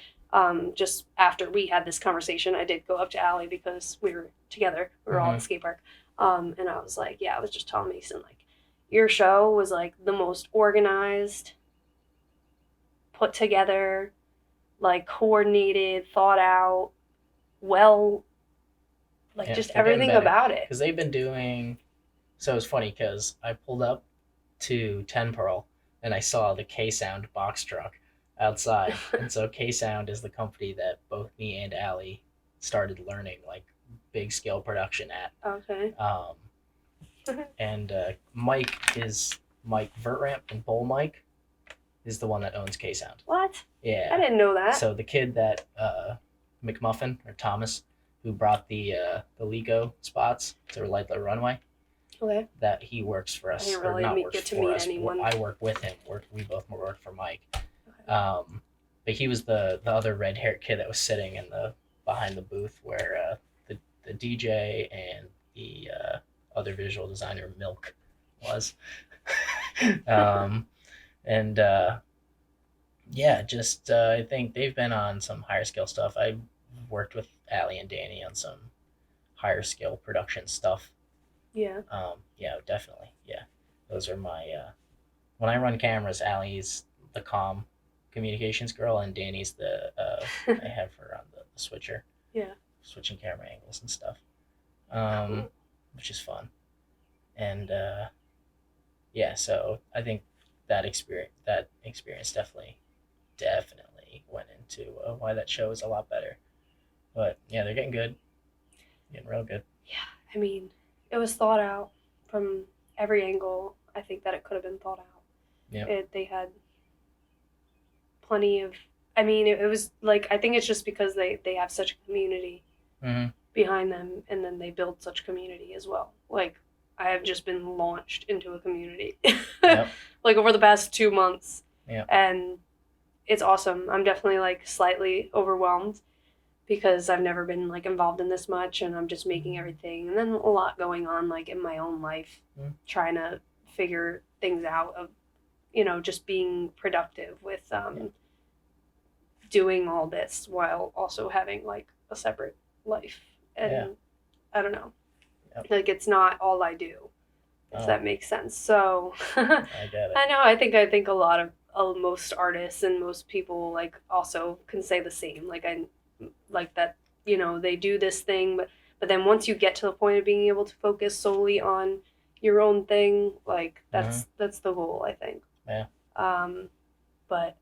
just after we had this conversation, I did go up to Allie because we were together. We were all at the skate park. And I was like, yeah, I was just telling Mason, like, your show was like the most organized, put together, like coordinated, thought out, well, like just everything about it. Because they've been doing, so it's funny because I pulled up to 10 Pearl and I saw the K-Sound box truck outside. And so K-Sound is the company that both me and Allie started learning like big scale production at. Okay. And Mike Vertramp and Bull Mike is the one that owns K-Sound. What? Yeah. I didn't know that. So the kid that McMuffin or Thomas, who brought the Lego spots to light the runway, okay, that he works for us. I didn't really get to meet anyone. I work with him. We both work for Mike. Okay. But he was the other red haired kid that was sitting in the behind the booth where the DJ and the other visual designer Milk was. Yeah, just I think they've been on some higher scale stuff. I've worked with Allie and Danny on some higher scale production stuff. Yeah. Yeah, definitely. Yeah, those are my. When I run cameras, Allie's the comm communications girl, and Danny's the I have her on the switcher. Yeah. Switching camera angles and stuff, which is fun, and yeah. So I think that experience definitely went into why that show is a lot better. But yeah, they're getting good, getting real good. Yeah, I mean, it was thought out from every angle. I think that it could have been thought out. Yeah. They had plenty of. I mean, it was like, I think it's just because they have such a community behind them, and then they build such community as well. Like, I have just been launched into a community like over the past 2 months. Yeah. And it's awesome. I'm definitely like slightly overwhelmed because I've never been like involved in this much, and I'm just making everything, and then a lot going on like in my own life, trying to figure things out of, just being productive with doing all this while also having like a separate life. And I don't know, like it's not all I do, if that makes sense. So I get it. I know. I think a lot of most artists and most people like also can say the same. Like I like that, they do this thing, but then once you get to the point of being able to focus solely on your own thing, like that's the goal, I think. Yeah. But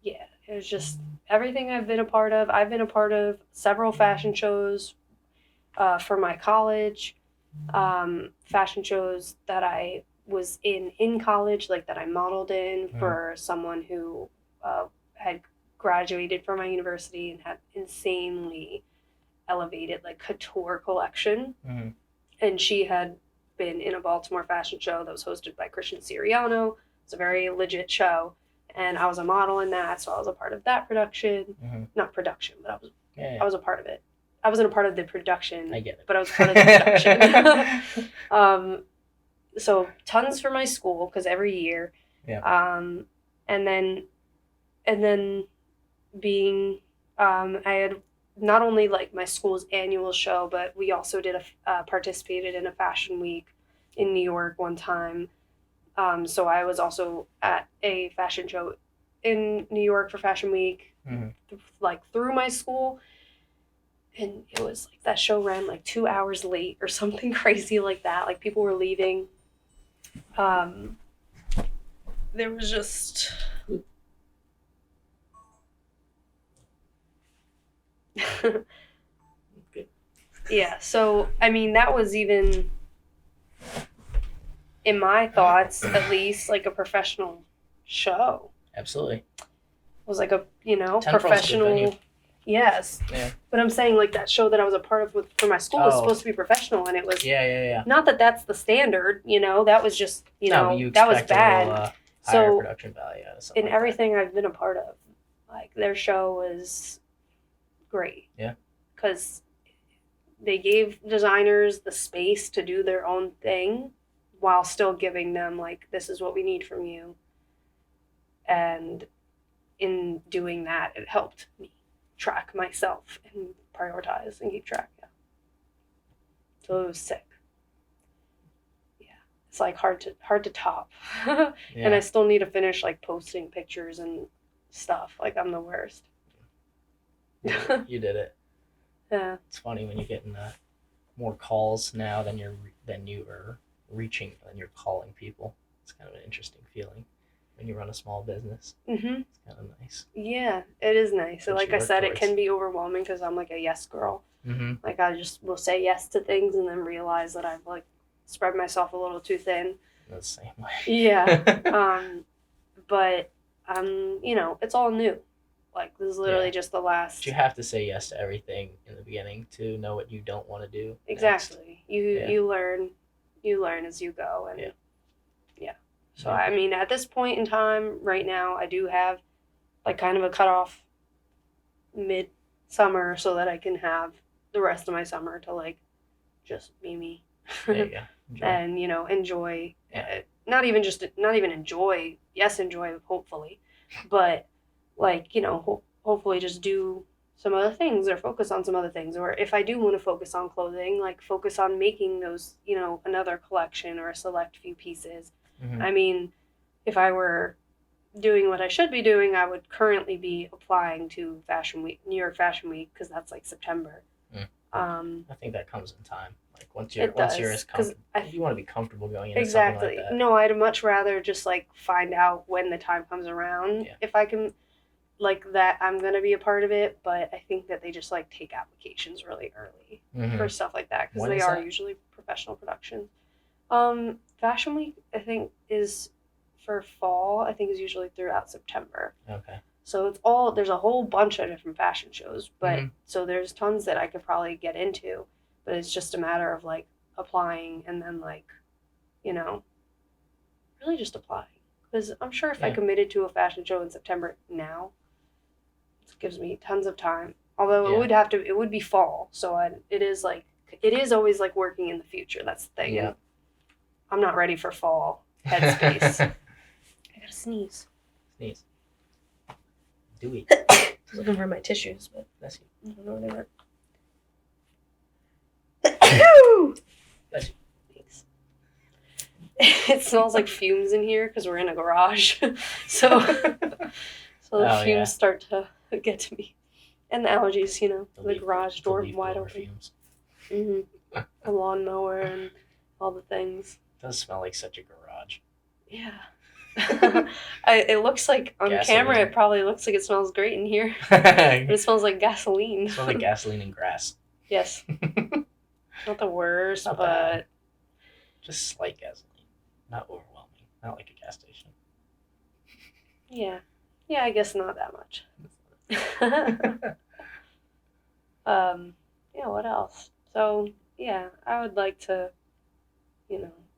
yeah, it was just everything I've been a part of. I've been a part of several fashion shows for my college, fashion shows that I was in college, like that I modeled in for someone who had graduated from my university and had insanely elevated like couture collection. And she had been in a Baltimore fashion show that was hosted by Christian Siriano. It's a very legit show, and I was a model in that, so I was a part of that production. Not production, but I was a part of it. I wasn't a part of the production. I get it. But I was part of the production. So tons for my school, because every year. Yeah. And then being, I had not only like my school's annual show, but we also did participated in a fashion week in New York one time. So I was also at a fashion show in New York for Fashion Week, like through my school. And it was like that show ran like 2 hours late or something crazy like that. Like people were leaving. There was just yeah. So I mean, that was even in my thoughts, at least, like a professional show. Absolutely. It was like a Temporal's a good professional. venue. Yes. Yeah. But I'm saying like that show that I was a part of for my school was supposed to be professional, and it was Yeah. not that that's the standard, that was just You that was expect bad. a little, higher So production value out of something in like everything I've been a part of, like their show was great. Yeah. Because they gave designers the space to do their own thing while still giving them like, this is what we need from you. And in doing that, it helped me track myself and prioritize and keep track. Yeah. So it was sick. Yeah. It's like hard to top. that. Yeah. And I still need to finish like posting pictures and stuff. Like I'm the worst. You did it. Yeah. It's funny when you're getting more calls now than you are reaching, and you're calling people. It's kind of an interesting feeling when you run a small business. Mm-hmm. It's kind of nice. Yeah, it is nice. So What like you I said, work it can be overwhelming because I'm like a yes girl. Mm-hmm. Like I just will say yes to things and then realize that I've like spread myself a little too thin. That's the same way. Yeah. But it's all new. Like this is literally Yeah. just the last. But you have to say yes to everything in the beginning to know what you don't want to do. Exactly. Next. You learn as you go, and yeah. So I mean, at this point in time, right now, I do have like kind of a cutoff mid-summer so that I can have the rest of my summer to like just be me. There you go. Enjoy. And enjoy. Yeah. Not even enjoy. Yes, enjoy. Hopefully, but like hopefully just do some other things or focus on some other things. Or if I do want to focus on clothing, like focus on making those another collection or a select few pieces. Mm-hmm. I mean, if I were doing what I should be doing, I would currently be applying to Fashion Week, New York Fashion Week, because that's like September. I think that comes in time. Like once you're as comfortable, you want to be comfortable going into exactly. something like that. No, I'd much rather just like find out when the time comes around. Yeah. If I can, like that, I'm gonna be a part of it. But I think that they just like take applications really early for stuff like that because they are usually professional productions. Fashion Week, I think, is for fall. I think is usually throughout September. Okay. So there's a whole bunch of different fashion shows, but so there's tons that I could probably get into, but it's just a matter of like applying and then like, really just applying. Because I'm sure if I committed to a fashion show in September now, it gives me tons of time. Although it would be fall, so it is always like working in the future. That's the thing. Yeah. I'm not ready for fall headspace. I gotta sneeze. Sneeze. Do it. I was looking for my tissues, but Bless you. I don't know where they went. Bless you. Thanks. It smells like fumes in here because we're in a garage, so the fumes start to get to me, and the allergies. The garage door wide open. Fumes. Mm-hmm. A lawnmower and all the things. It does smell like such a garage. Yeah. It looks like on camera it probably looks like it smells great in here. But it smells like gasoline. It smells like gasoline and grass. Yes. Not the worst, Not but bad. Just slight gasoline. Not overwhelming. Not like a gas station. Yeah. Yeah, I guess not that much. Yeah, what else? So yeah, I would like to,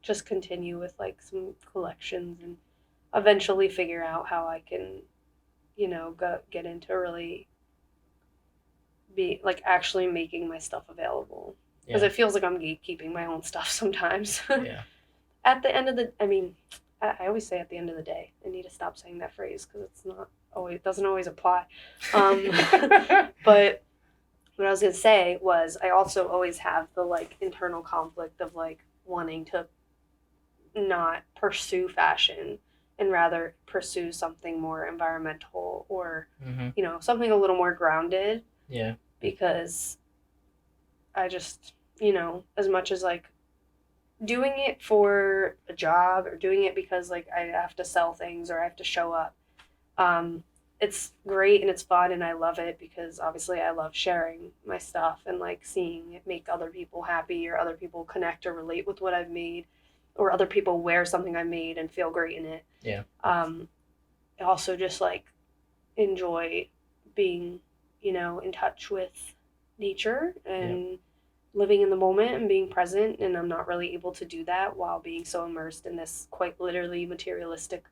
just continue with like some collections and eventually figure out how I can, get into really be like actually making my stuff available. Because it feels like I'm gatekeeping my own stuff sometimes. Yeah. At the end of I always say at the end of the day. I need to stop saying that phrase because it's not always doesn't always apply. But what I was gonna say was I also always have the like internal conflict of like wanting to not pursue fashion and rather pursue something more environmental or Mm-hmm. something a little more grounded, Yeah. because I just as much as like doing it for a job or doing it because like I have to sell things or I have to show up, it's great and it's fun and I love it because obviously I love sharing my stuff and like seeing it make other people happy or other people connect or relate with what I've made or other people wear something I made and feel great in it. Yeah. I also just like enjoy being, in touch with nature and living in the moment and being present. And I'm not really able to do that while being so immersed in this quite literally materialistic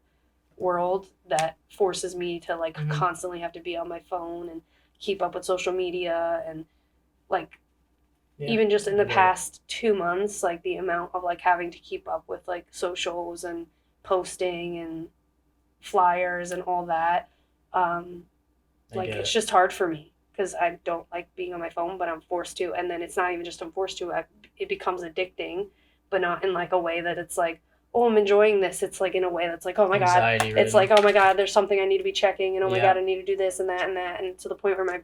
world that forces me to like constantly have to be on my phone and keep up with social media and like even just in the past 2 months, like the amount of like having to keep up with like socials and posting and flyers and all that, like it's just hard for me because I don't like being on my phone, but I'm forced to. And then it's not even just I'm forced to, it becomes addicting, but not in like a way that it's like, oh, I'm enjoying this. It's like in a way that's like, oh my Anxiety God, it's like, oh my God, there's something I need to be checking. And oh my God, I need to do this and that and that. And to the point where my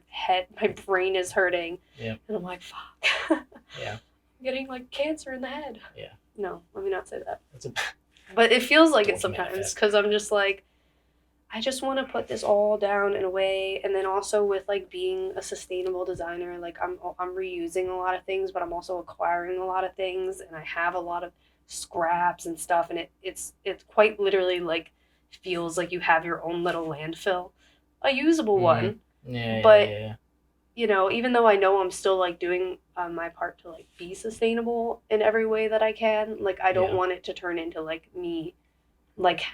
brain is hurting. Yeah. And I'm like, fuck. Yeah. I'm getting like cancer in the head. Yeah. No, let me not say that. That's but it feels like it Don't sometimes because I'm just like, I just want to put this all down in a way. And then also with like being a sustainable designer, like I'm reusing a lot of things, but I'm also acquiring a lot of things, and I have a lot of scraps and stuff, and it's quite literally like feels like you have your own little landfill, a usable one. Yeah. But Yeah. even though I know I'm still like doing my part to like be sustainable in every way that I can, like I don't want it to turn into like me like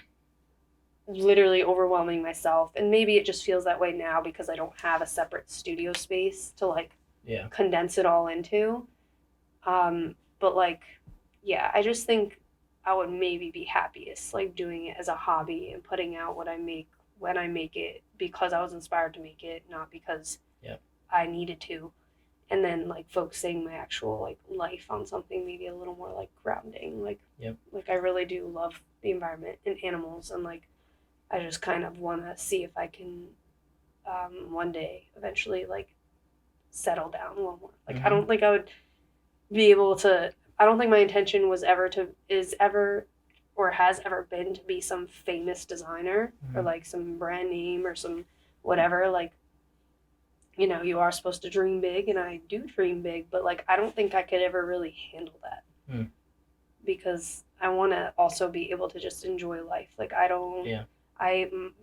literally overwhelming myself. And maybe it just feels that way now because I don't have a separate studio space to like condense it all into. But like, yeah, I just think I would maybe be happiest like doing it as a hobby and putting out what I make when I make it because I was inspired to make it, not because I needed to. And then like focusing my actual like life on something maybe a little more like grounding. Like I really do love the environment and animals, and like I just kind of want to see if I can one day eventually like settle down a little more. Like I don't think I would be able to. I don't think my intention was ever or has ever been to be some famous designer or like some brand name or some whatever. Like, you are supposed to dream big, and I do dream big, but like I don't think I could ever really handle that because I want to also be able to just enjoy life. Like I don't. Yeah.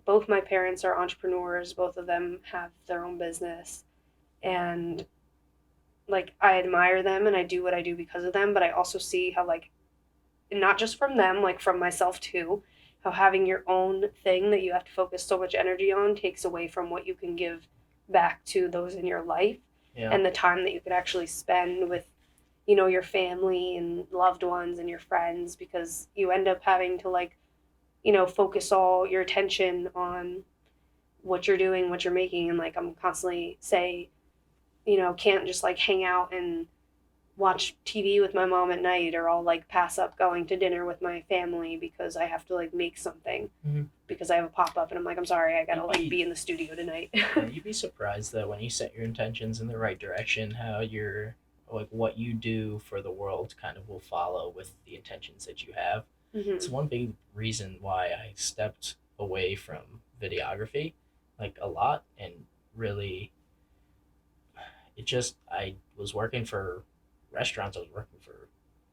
Both my parents are entrepreneurs. Both of them have their own business, and like I admire them and I do what I do because of them. But I also see how like, not just from them, like from myself too, how having your own thing that you have to focus so much energy on takes away from what you can give back to those in your life and the time that you could actually spend with, your family and loved ones and your friends, because you end up having to like, focus all your attention on what you're doing, what you're making. And like I'm constantly say, can't just like hang out and watch TV with my mom at night, or I'll like pass up going to dinner with my family because I have to like make something because I have a pop-up and I'm like, I'm sorry, I gotta like be in the studio tonight. You'd be surprised that when you set your intentions in the right direction, how you're like what you do for the world kind of will follow with the intentions that you have. It's one big reason why I stepped away from videography like a lot, and really I was working for restaurants. I was working for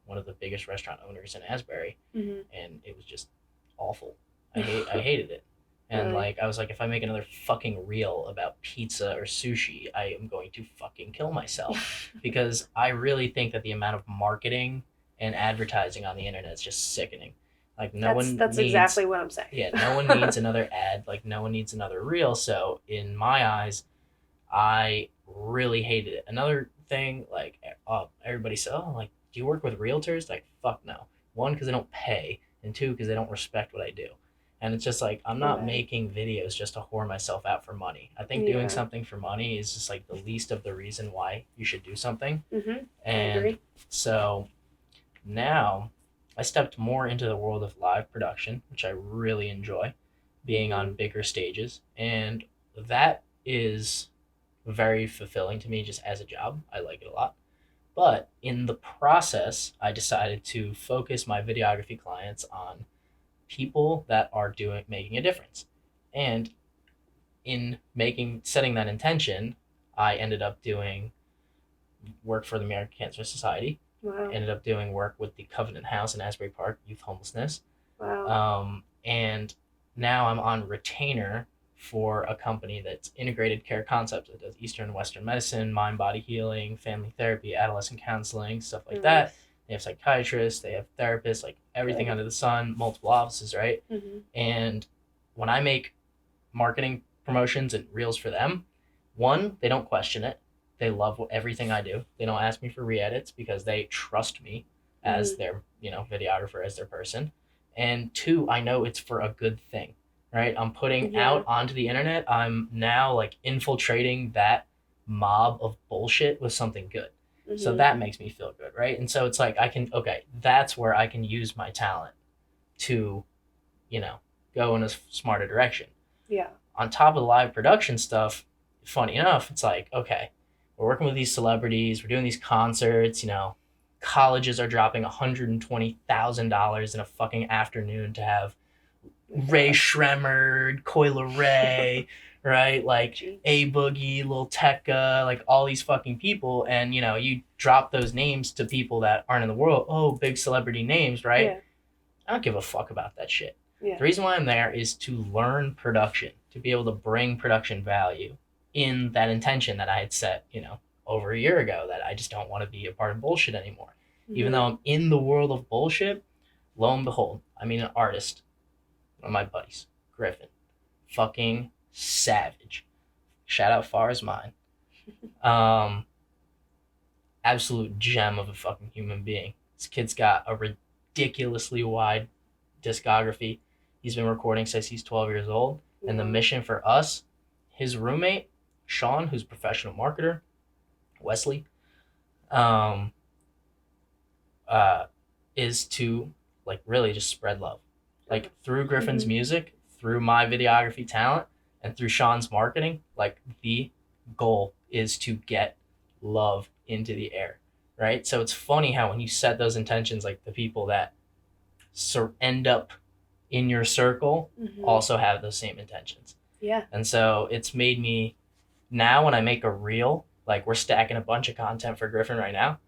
one of the biggest restaurant owners in Asbury, and it was just awful. I hated it. And like I was like, if I make another fucking reel about pizza or sushi, I am going to fucking kill myself because I really think that the amount of marketing and advertising on the internet is just sickening. Like that's exactly what I'm saying. Yeah, no one needs another ad. Like no one needs another reel. So in my eyes, I really hated it. Another thing, like everybody said, oh, like do you work with realtors? Like fuck no. One, because they don't pay, and two, because they don't respect what I do. And it's just like, I'm not Right. making videos just to whore myself out for money. I think Yeah. doing something for money is just like the least of the reason why you should do something. I And agree. so now I stepped more into the world of live production, which I really enjoy, being on bigger stages. And that is very fulfilling to me just as a job. I like it a lot. But in the process, I decided to focus my videography clients on people that are making a difference. And in setting that intention, I ended up doing work for the American Cancer Society. Wow. Ended up doing work with the Covenant House in Asbury Park, youth homelessness. Wow. And now I'm on retainer for a company that's integrated care concepts. It does Eastern and Western medicine, mind body healing, family therapy, adolescent counseling, stuff like that. They have psychiatrists, they have therapists, like everything under the sun, multiple offices, right? And when I make marketing promotions and reels for them, one, they don't question it. They love everything I do. They don't ask me for re-edits because they trust me as their, videographer, as their person. And two, I know it's for a good thing, right? I'm putting out onto the internet. I'm now like infiltrating that mob of bullshit with something good. So that makes me feel good, right? And so it's like that's where I can use my talent to, go in a smarter direction. Yeah. On top of the live production stuff, funny enough, it's like, okay, we're working with these celebrities, we're doing these concerts, colleges are dropping $120,000 in a fucking afternoon to have Ray Shremmerd, Coyle Ray, right? Like A Boogie, Lil Tecca, like all these fucking people. And, you drop those names to people that aren't in the world. Oh, big celebrity names, right? Yeah. I don't give a fuck about that shit. Yeah. The reason why I'm there is to learn production, to be able to bring production value in that intention that I had set, over a year ago, that I just don't want to be a part of bullshit anymore. Even though I'm in the world of bullshit, lo and behold, I mean, an artist, one of my buddies, Griffin, fucking savage. Shout out Far As Mine. Absolute gem of a fucking human being. This kid's got a ridiculously wide discography. He's been recording since he's 12 years old. And the mission for us, his roommate, Sean, who's a professional marketer, Wesley, is to like really just spread love. Like through Griffin's music, through my videography talent, and through Sean's marketing, like the goal is to get love into the air, right? So it's funny how when you set those intentions, like the people that end up in your circle also have those same intentions. Yeah. And so it's made me, now when I make a reel, like we're stacking a bunch of content for Griffin right now,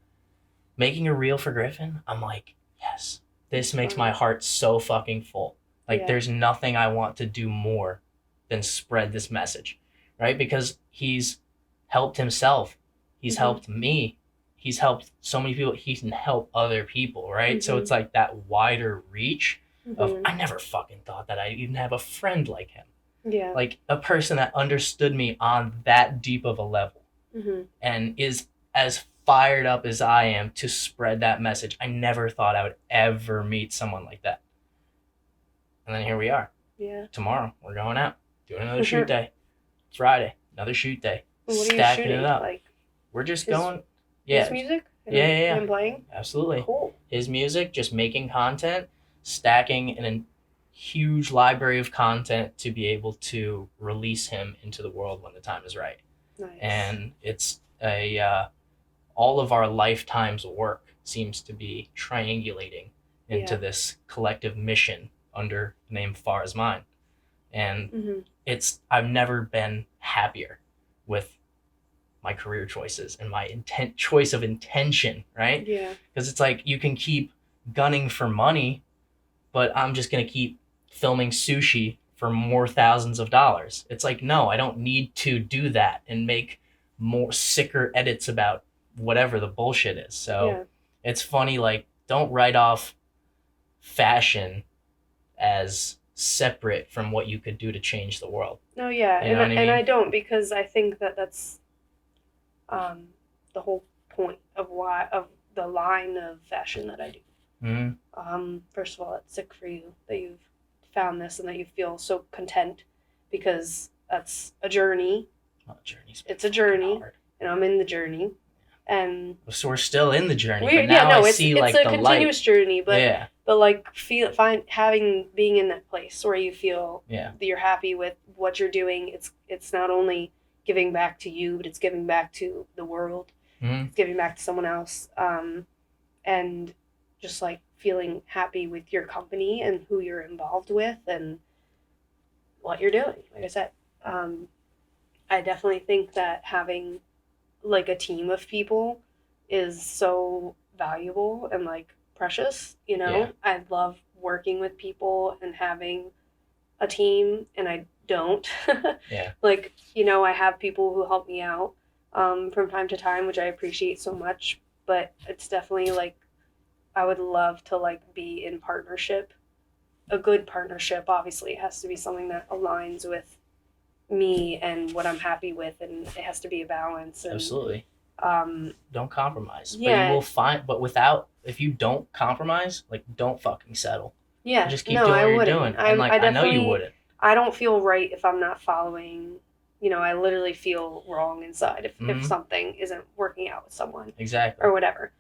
making a reel for Griffin, I'm like, yes, this makes my heart so fucking full. Like there's nothing I want to do more than spread this message, right? Because he's helped himself. He's helped me. He's helped so many people. He can help other people, right? So it's like that wider reach of, I never fucking thought that I'd even have a friend like him. Yeah. Like a person that understood me on that deep of a level and is as fired up as I am to spread that message. I never thought I would ever meet someone like that. And then here we are. Yeah. Tomorrow, we're going out, doing another shoot day. Friday, another shoot day. What stacking are you shooting? it up. Like We're just going. Yeah. his music? Yeah. Him playing? Absolutely. Cool. His music, just making content, stacking in a huge library of content to be able to release him into the world when the time is right. Nice. And it's all of our lifetime's work seems to be triangulating into this collective mission under the name Far As Mine. And I've never been happier with my career choices and my choice of intention, right? Yeah. Because it's like you can keep gunning for money, but I'm just going to keep filming sushi for more thousands of dollars. It's like, no, I don't need to do that and make more sicker edits about whatever the bullshit is. So it's funny, like, don't write off fashion as separate from what you could do to change the world. No, yeah. You know what I mean? And I don't, because I think that that's the whole point of the line of fashion that I do. First of all, it's sick for you that you've found this and that you feel so content, because that's a journey. Well, journey's It's a journey, hard. and I'm in the journey. And So we're still in the journey, but now I see it's like a the continuous light. journey, but Yeah, like being in that place where you feel yeah, that you're happy with what you're doing. It's not only giving back to you, but it's giving back to the world. hmm It's giving back to someone else, and just like feeling happy with your company and who you're involved with and what you're doing. Like I said, I definitely think that having like a team of people is so valuable and like precious, you know? Yeah. I love working with people and having a team, and I don't. Yeah. Like, you know, I have people who help me out from time to time, which I appreciate so much, but it's definitely like I would love to like be in partnership. A good partnership obviously has to be something that aligns with me and what I'm happy with, and it has to be a balance. And Absolutely. Don't compromise. But yeah. you will find. But if you don't compromise, like don't fucking settle. Yeah, Just keep no, doing I what you're wouldn't. doing. And like I know you wouldn't. I don't feel right if I'm not following. You know, I literally feel wrong inside if something isn't working out with someone Exactly. or whatever.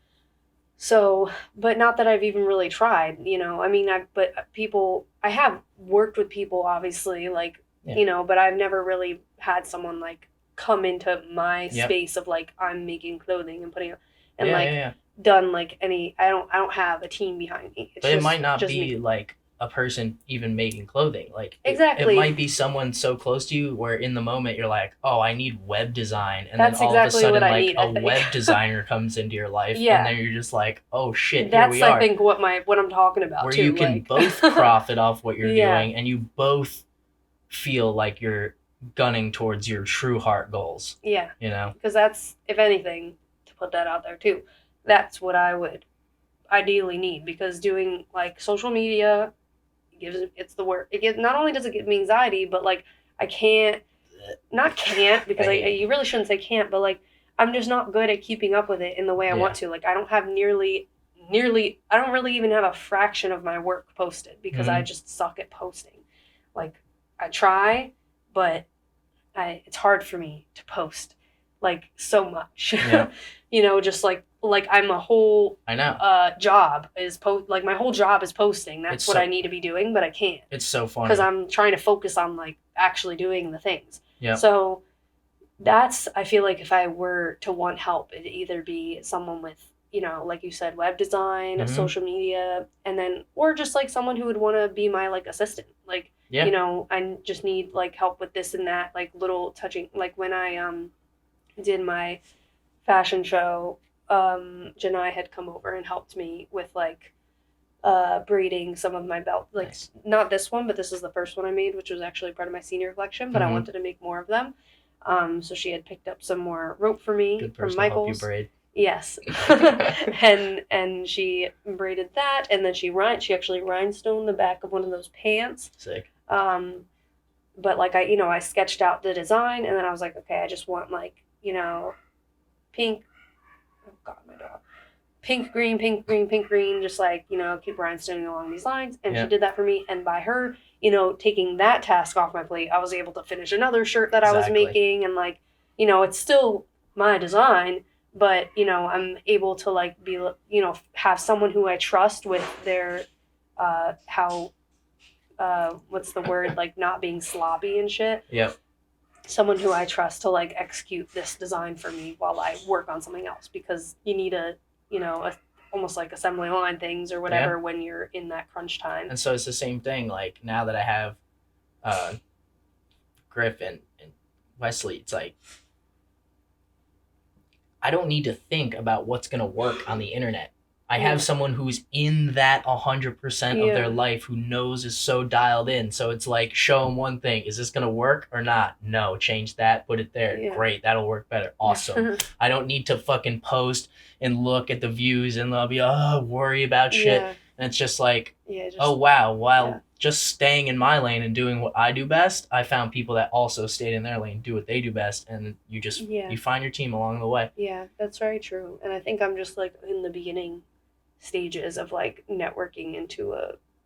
So, but not that I've even really tried. You know, I mean, I have worked with people, obviously, like Yeah. you know, but I've never really had someone like come into my Yep. space of like I'm making clothing and putting it and Yeah, like yeah, yeah. done like any. I don't have a team behind me. It's But just, it might not just be me. like a person even making clothing. Like Exactly. it might be someone so close to you where in the moment you're like, oh, I need web design, and That's then all exactly of a what sudden I like need, I a think. web designer comes into your life, Yeah. and then you're just like, oh shit, That's here we are. I think what I'm talking about where too. you can like... both profit off what you're Yeah. doing, and you both feel like you're gunning towards your true heart goals. Yeah. You know? Because that's, if anything, to put that out there too, that's what I would ideally need, because doing like social media it's the work. Not only does it give me anxiety, but like I can't because you really shouldn't say can't, but like I'm just not good at keeping up with it in the way I want to. Like I don't have nearly I don't really even have a fraction of my work posted because I just suck at posting. Like I try, but it's hard for me to post like so much. Yeah. You know, just like I'm a whole I know. Job is like my whole job is posting. That's It's what so- I need to be doing, but I can't It's so funny. because I'm trying to focus on like actually doing the things. Yeah. So that's, I feel like if I were to want help, it'd either be someone with, you know, like you said, web design, social media, and then or just like someone who would want to be my like assistant. Like, Yeah. you know, I just need like help with this and that, like little touching, like when I did my fashion show, Janai had come over and helped me with like braiding some of my belt, like Nice. Not this one, but this is the first one I made, which was actually part of my senior collection, but I wanted to make more of them. So she had picked up some more rope for me Good from person to help you Michael's. braid. Yes. and she braided that, and then she actually rhinestoned the back of one of those pants. Sick. But like I sketched out the design, and then I was like, okay, I just want like, you know, pink. Oh God, my dog. Pink, green, pink, green, pink, green. Just like, you know, keep rhinestoning along these lines, and she did that for me. And by her, you know, taking that task off my plate, I was able to finish another shirt that I was making, and like, you know, it's still my design, but you know, I'm able to like be, you know, have someone who I trust with their, what's the word, like not being sloppy and shit. Yep. Someone who I trust to like execute this design for me while I work on something else, because you need almost like assembly line things or whatever when you're in that crunch time. And so it's the same thing. Like now that I have Griff and Wesley, it's like I don't need to think about what's gonna work on the internet. I have someone who's in that 100% of their life, who knows, is so dialed in. So it's like, show them one thing. Is this going to work or not? No, change that, put it there. Yeah. Great, that'll work better. Awesome. I don't need to fucking post and look at the views and I'll be, worry about shit. Yeah. And it's just like, oh, wow, while just staying in my lane and doing what I do best, I found people that also stayed in their lane, do what they do best, and you just, you find your team along the way. Yeah, that's very true. And I think I'm just like in the beginning stages of like networking into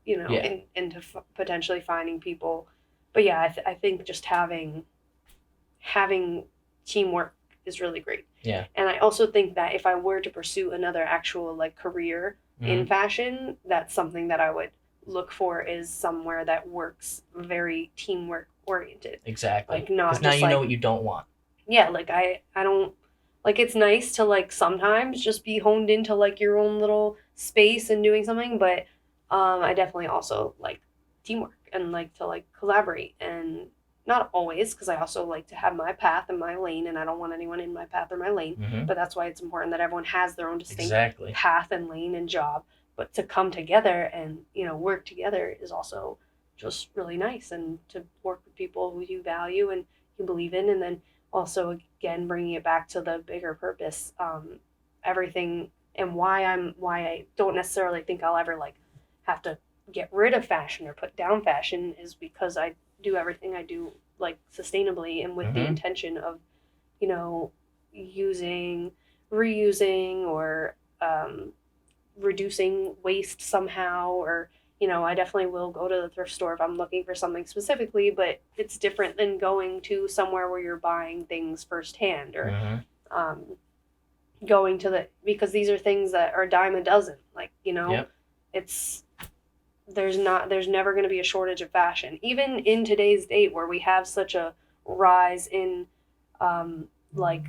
Yeah. into potentially finding people. But yeah, I think just having teamwork is really great. Yeah. And I also think that if I were to pursue another actual like career in fashion, that's something that I would look for, is somewhere that works very teamwork oriented. Exactly. Like not Because now just you know like, what you don't want. yeah, like I don't like, it's nice to like sometimes just be honed into like your own little space and doing something, but I definitely also like teamwork and like to like collaborate, and not always, because I also like to have my path and my lane, and I don't want anyone in my path or my lane. Mm-hmm. But that's why it's important that everyone has their own distinct Exactly. path and lane and job. But to come together and work together is also just really nice, and to work with people who you value and you believe in, and then also again bringing it back to the bigger purpose, everything, and why I don't necessarily think I'll ever like have to get rid of fashion or put down fashion, is because I do everything I do like sustainably and with the intention of using, reusing, or reducing waste somehow, or I definitely will go to the thrift store if I'm looking for something specifically, but it's different than going to somewhere where you're buying things firsthand, or going to because these are things that are a dime a dozen. Like, Yep. it's there's never going to be a shortage of fashion, even in today's date where we have such a rise in like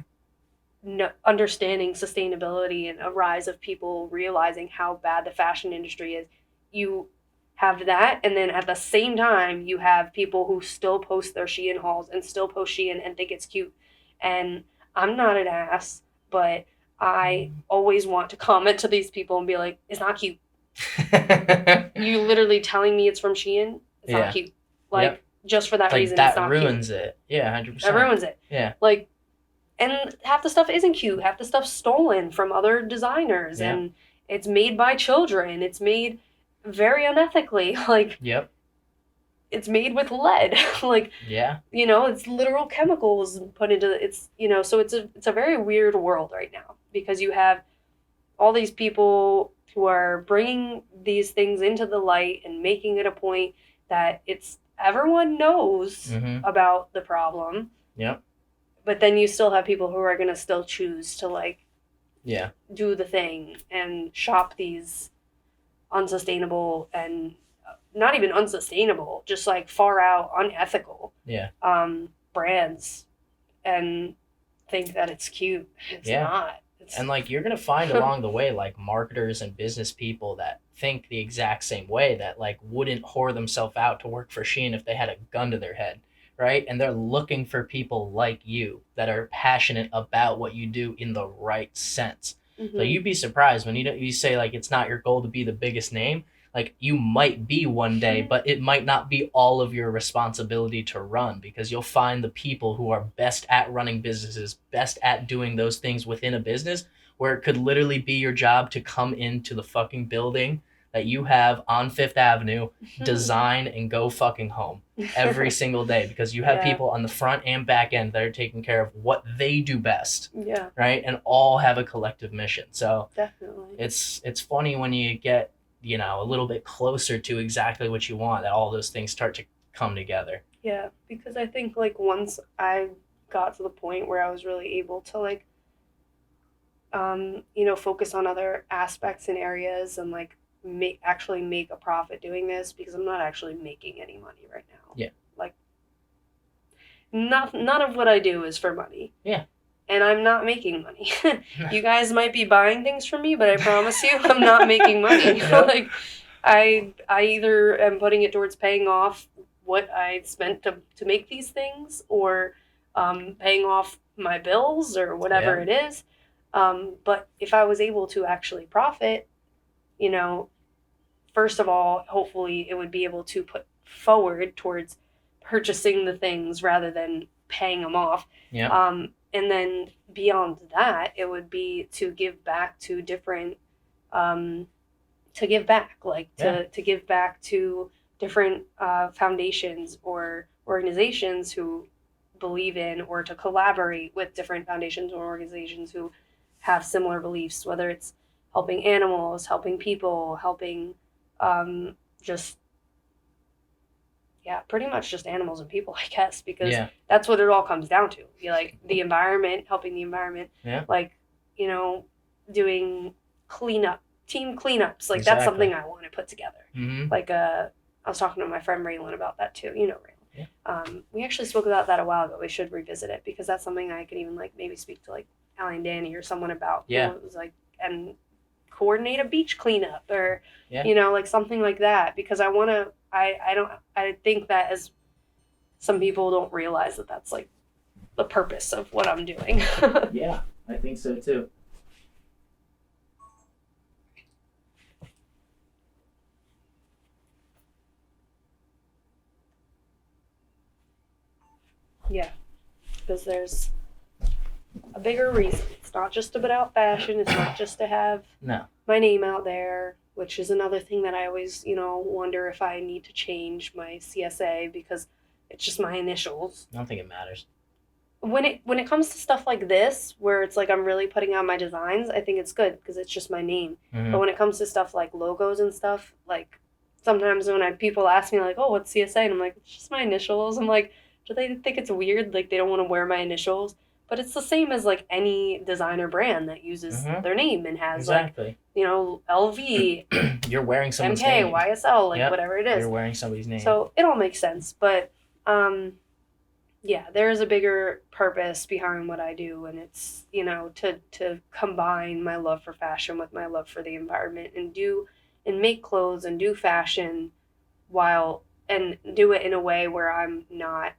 no, understanding sustainability, and a rise of people realizing how bad the fashion industry is. You have that, and then at the same time you have people who still post their Shein hauls and still post Shein and think it's cute. And I'm not an ass, but I always want to comment to these people and be like, it's not cute. You literally telling me it's from Shein, it's not cute. Like, just for that like reason, that it's not ruins cute. it. Yeah, 100%. That ruins it. Yeah. Like, and half the stuff isn't cute. Half the stuff's stolen from other designers, and it's made by children. It's made very unethically. Like, it's made with lead. Like, it's literal chemicals put into it's. So it's a very weird world right now, because you have all these people who are bringing these things into the light and making it a point that it's everyone knows about the problem. But then you still have people who are going to still choose to like do the thing and shop these unsustainable, and not even unsustainable, just like far out unethical brands, and think that it's cute. It's not. And like, you're gonna find along the way like marketers and business people that think the exact same way, that like wouldn't whore themselves out to work for Shein if they had a gun to their head, right? And they're looking for people like you that are passionate about what you do in the right sense. So you'd be surprised when you say like it's not your goal to be the biggest name. Like, you might be one day, but it might not be all of your responsibility to run, because you'll find the people who are best at running businesses, best at doing those things within a business, where it could literally be your job to come into the fucking building that you have on Fifth Avenue, design, and go fucking home every single day, because you have people on the front and back end that are taking care of what they do best. Right? And all have a collective mission. So definitely, it's funny when you get a little bit closer to exactly what you want, that all those things start to come together. Yeah, because I think like once I got to the point where I was really able to like focus on other aspects and areas, and like actually make a profit doing this, because I'm not actually making any money right now. Like, none of what I do is for money. And I'm not making money. You guys might be buying things from me, but I promise you, I'm not making money. Like, I either am putting it towards paying off what I spent to make these things, or paying off my bills, or whatever it is. But if I was able to actually profit, first of all, hopefully it would be able to put forward towards purchasing the things rather than paying them off. And then beyond that, it would be to give back to different, to give back to different foundations or organizations who believe in, or to collaborate with different foundations or organizations who have similar beliefs, whether it's helping animals, helping people, helping just, yeah, pretty much just animals and people, I guess, because Yeah. that's what it all comes down to. You like the environment, helping the environment, Yeah. like, you know, doing team cleanups. Like, Exactly. that's something I want to put together. Mm-hmm. Like, I was talking to my friend Raylan about that too. You know Raylan. Yeah. We actually spoke about that a while ago. We should revisit it because that's something I could even like maybe speak to like Allie and Danny or someone about. Yeah. You know, it was like, and coordinate a beach cleanup or, Yeah. you know, like something like that, because I think that as some people don't realize that that's like the purpose of what I'm doing. Yeah, I think so too. Yeah, because there's a bigger reason. It's not just about fashion. It's not just to have No. my name out there, which is another thing that I always, you know, wonder if I need to change my CSA because it's just my initials. I don't think it matters. When it comes to stuff like this, where it's like I'm really putting out my designs, I think it's good because it's just my name. Mm-hmm. But when it comes to stuff like logos and stuff, like sometimes when people ask me like, "Oh, what's CSA?" and I'm like, "It's just my initials." I'm like, do they think it's weird? Like they don't want to wear my initials? But it's the same as like any designer brand that uses their name and has exactly. like, you know, LV, You're wearing someone's MK, name. YSL, like whatever it is. You're wearing somebody's name. So it all makes sense. But yeah, there is a bigger purpose behind what I do, and it's, you know, to combine my love for fashion with my love for the environment and make clothes and do fashion and do it in a way where I'm not,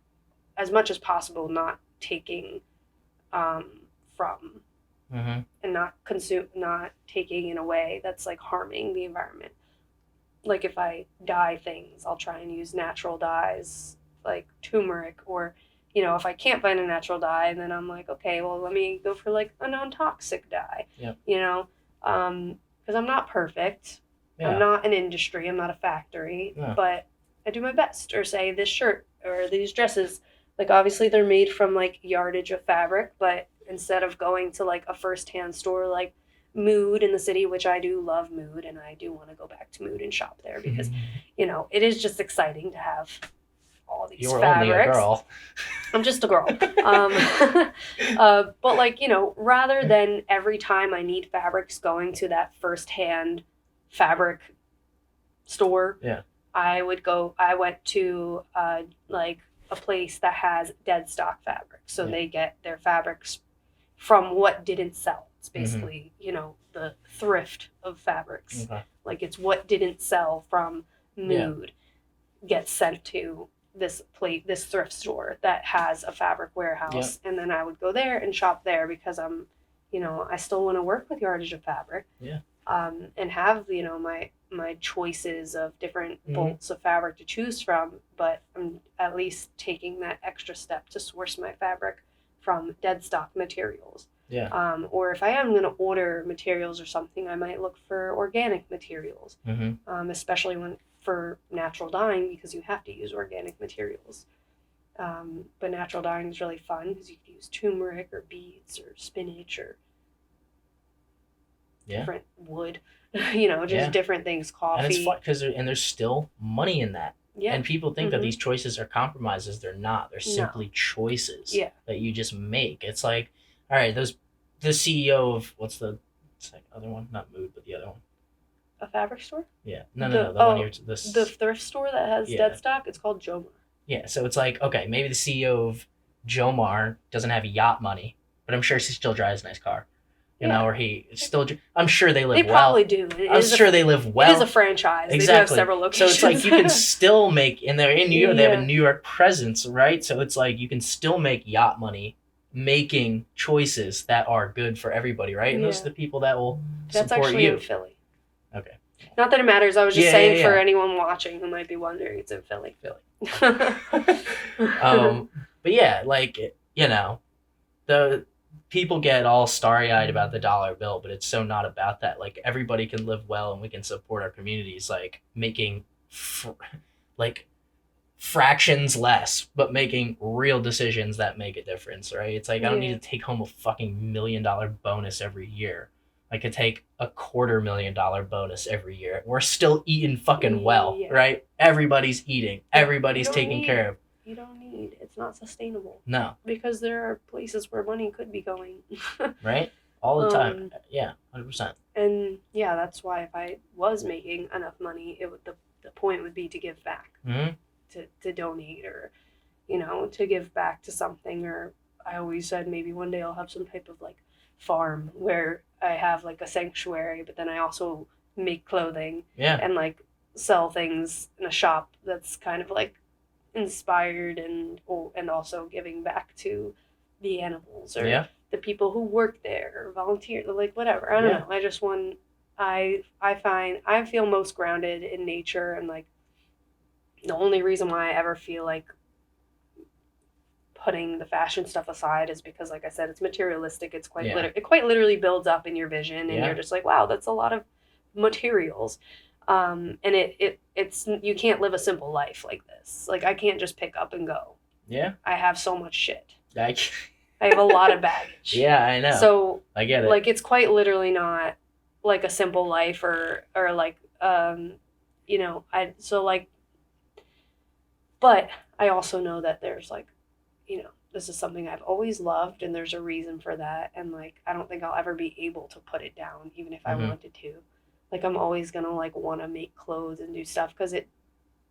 as much as possible, not taking from and not taking in a way that's like harming the environment. Like if I dye things, I'll try and use natural dyes like turmeric, or, you know, if I can't find a natural dye, then I'm like, okay, well, let me go for like a non-toxic dye. Yep. You know, because I'm not perfect. Yeah. I'm not an industry. I'm not a factory. Yeah. But I do my best. Or say this shirt or these dresses, like obviously they're made from like yardage of fabric, but instead of going to like a first-hand store like Mood in the city, which I do love Mood, and I do want to go back to Mood and shop there because, you know, it is just exciting to have all these You're fabrics. only a girl. I'm just a girl. But like, you know, rather than every time I need fabrics going to that first-hand fabric store, I went to like a place that has dead stock fabric. So they get their fabrics from what didn't sell. It's basically, you know, the thrift of fabrics. Okay. Like it's what didn't sell from Mood gets sent to this thrift store that has a fabric warehouse. And then I would go there and shop there because I'm, you know, I still want to work with yardage of fabric. Yeah. And have, you know, my choices of different bolts of fabric to choose from, but I'm at least taking that extra step to source my fabric from dead stock materials. Yeah. Or if I am going to order materials or something, I might look for organic materials, especially for natural dyeing, because you have to use organic materials. But natural dyeing is really fun because you can use turmeric or beets or spinach or different wood, you know, just different things, coffee. And it's fun because there's still money in that. Yeah. And people think that these choices are compromises. They're not. They're simply choices that you just make. It's like, all right, the CEO of what's the other one? Not Mood, but the other one. A fabric store? Yeah. No. The one here. The thrift store that has dead stock. It's called Jomar. Yeah. So it's like, okay, maybe the CEO of Jomar doesn't have yacht money, but I'm sure he still drives a nice car. You know, or he still. I'm sure they live well. They probably do. I'm sure they live well. It is a franchise. Exactly. They do have several locations. So it's like you can still make, and they're in New York. They have a New York presence, right? So it's like you can still make yacht money, making choices that are good for everybody, right? And those are the people that will support you. That's actually in Philly. Okay. Not that it matters. I was just saying for anyone watching who might be wondering, it's in Philly. But yeah, like, you know, the people get all starry-eyed about the dollar bill, but it's so not about that. Like, everybody can live well and we can support our communities, like making fractions less, but making real decisions that make a difference, right? It's like, I don't need to take home a fucking $1 million bonus every year. I could take a $250,000 bonus every year. We're still eating fucking well, Yeah. right? Everybody's eating. Everybody's taken care of. You don't need. It's not sustainable. No. Because there are places where money could be going. Right? All the time. Yeah, 100%. And yeah, that's why if I was making enough money, it would the point would be to give back, to donate, or to give back to something. Or I always said maybe one day I'll have some type of like farm where I have like a sanctuary, but then I also make clothing and like sell things in a shop that's kind of like inspired and also giving back to the animals or the people who work there or volunteer, like whatever. I don't know. I just want, I find I feel most grounded in nature, and like the only reason why I ever feel like putting the fashion stuff aside is because, like I said, it's materialistic. It's quite it quite literally builds up in your vision, and you're just like, wow, that's a lot of materials. And it's you can't live a simple life like this. Like I can't just pick up and go. Yeah. I have so much shit. I have a lot of baggage. Yeah, I know. So I get it. Like it's quite literally not like a simple life or like but I also know that there's like, this is something I've always loved, and there's a reason for that, and like I don't think I'll ever be able to put it down, even if I wanted to. Like I'm always gonna like want to make clothes and do stuff, because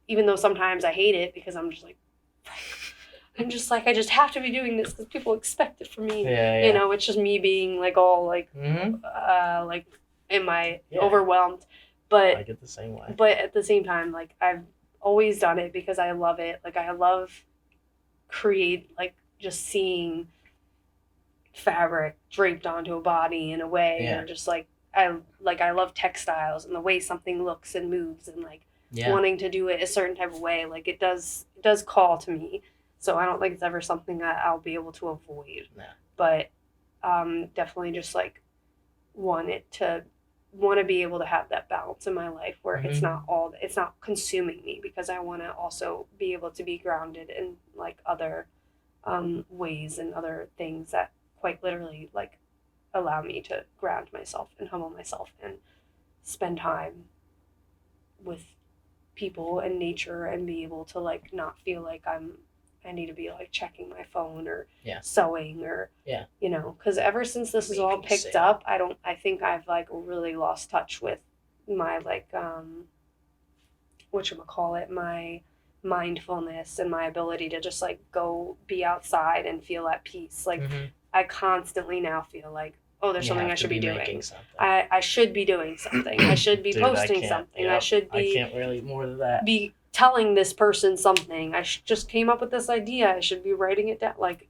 even though sometimes I hate it because I'm just like I just have to be doing this because people expect it from me. Yeah. It's just me being like all like like am I overwhelmed, but I get the same way. But at the same time, like I've always done it because I love it. Like I love just seeing fabric draped onto a body in a way, or just like I love textiles and the way something looks and moves, and like wanting to do it a certain type of way. Like it does call to me. So I don't think it's ever something that I'll be able to avoid. Yeah. But definitely just like want to be able to have that balance in my life where it's not consuming me, because I want to also be able to be grounded in like other ways and other things that quite literally like allow me to ground myself and humble myself and spend time with people and nature, and be able to like not feel like I need to be like checking my phone or sewing or because ever since this is all picked up, I think I've like really lost touch with my like whatchamacallit, my mindfulness and my ability to just like go be outside and feel at peace. Like I constantly now feel like, oh, there's something I should be doing. I should be doing something. I should be posting something. I should be. I can't really more than that. Be telling this person something. I just came up with this idea. I should be writing it down. Like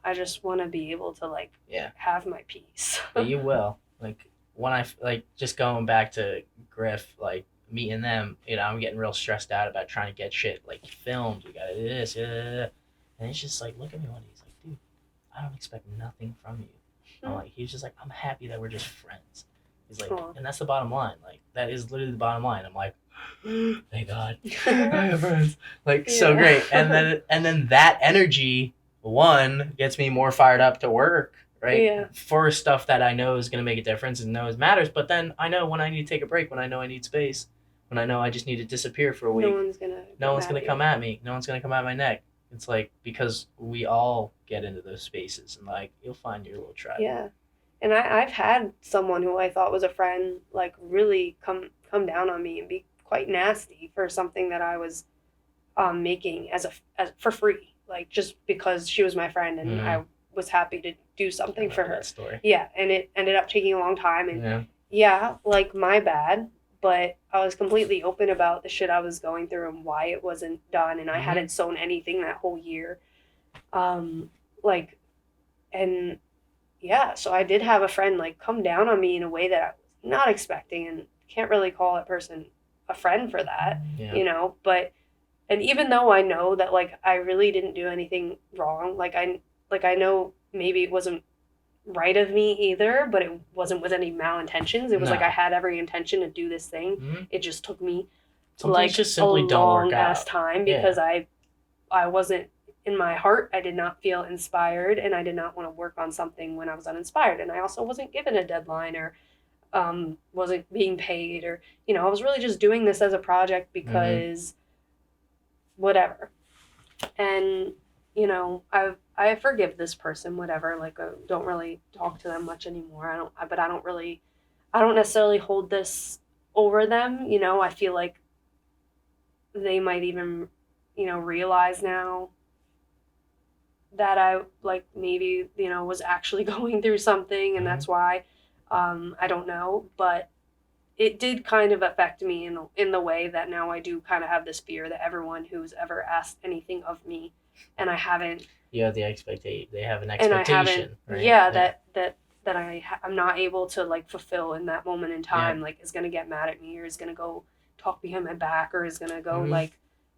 I just want to be able to like have my peace. But you will. Like when I like just going back to Griff, like meeting them. I'm getting real stressed out about trying to get shit like filmed. We gotta do this, and it's just like, look at me one day. He's like, dude, I don't expect nothing from you. I'm like, he's just like, I'm happy that we're just friends. He's like, and that's the bottom line. Like, that is literally the bottom line. I'm like, thank God, I have friends. Like, so great. And then that energy, gets me more fired up to work, right? Yeah. For stuff that I know is going to make a difference and knows matters. But then I know when I need to take a break, when I know I need space, when I know I just need to disappear for a week. No one's gonna come at me. No one's going to come at my neck. It's like, because we all get into those spaces, and like you'll find your little tribe. Yeah, and I've had someone who I thought was a friend like really come down on me and be quite nasty for something that I was making as for free, like just because she was my friend and I was happy to do something for her. That story. Yeah, and it ended up taking a long time, and like my bad. But I was completely open about the shit I was going through and why it wasn't done. And I hadn't sewn anything that whole year. So I did have a friend like come down on me in a way that I was not expecting, and can't really call that person a friend for that, but, and even though I know that like, I really didn't do anything wrong. I know maybe it wasn't right of me either, but it wasn't with any malintentions. It was like I had every intention to do this thing. It just took me like just simply a long ass time because I wasn't, in my heart, I did not feel inspired, and I did not want to work on something when I was uninspired, and I also wasn't given a deadline, or wasn't being paid, or I was really just doing this as a project because whatever. And I forgive this person, whatever. Like, I don't really talk to them much anymore. I don't necessarily hold this over them. I feel like they might even, realize now that I, like, maybe, was actually going through something, and that's why. I don't know, but it did kind of affect me in the way that now I do kind of have this fear that everyone who's ever asked anything of me, and I haven't. You have the expectation. They have an And I expectation, haven't. right? Yeah, that I'm not able to, like, fulfill in that moment in time. Yeah. Like, is gonna get mad at me, or is gonna go talk behind my back, or is gonna go Mhm. like,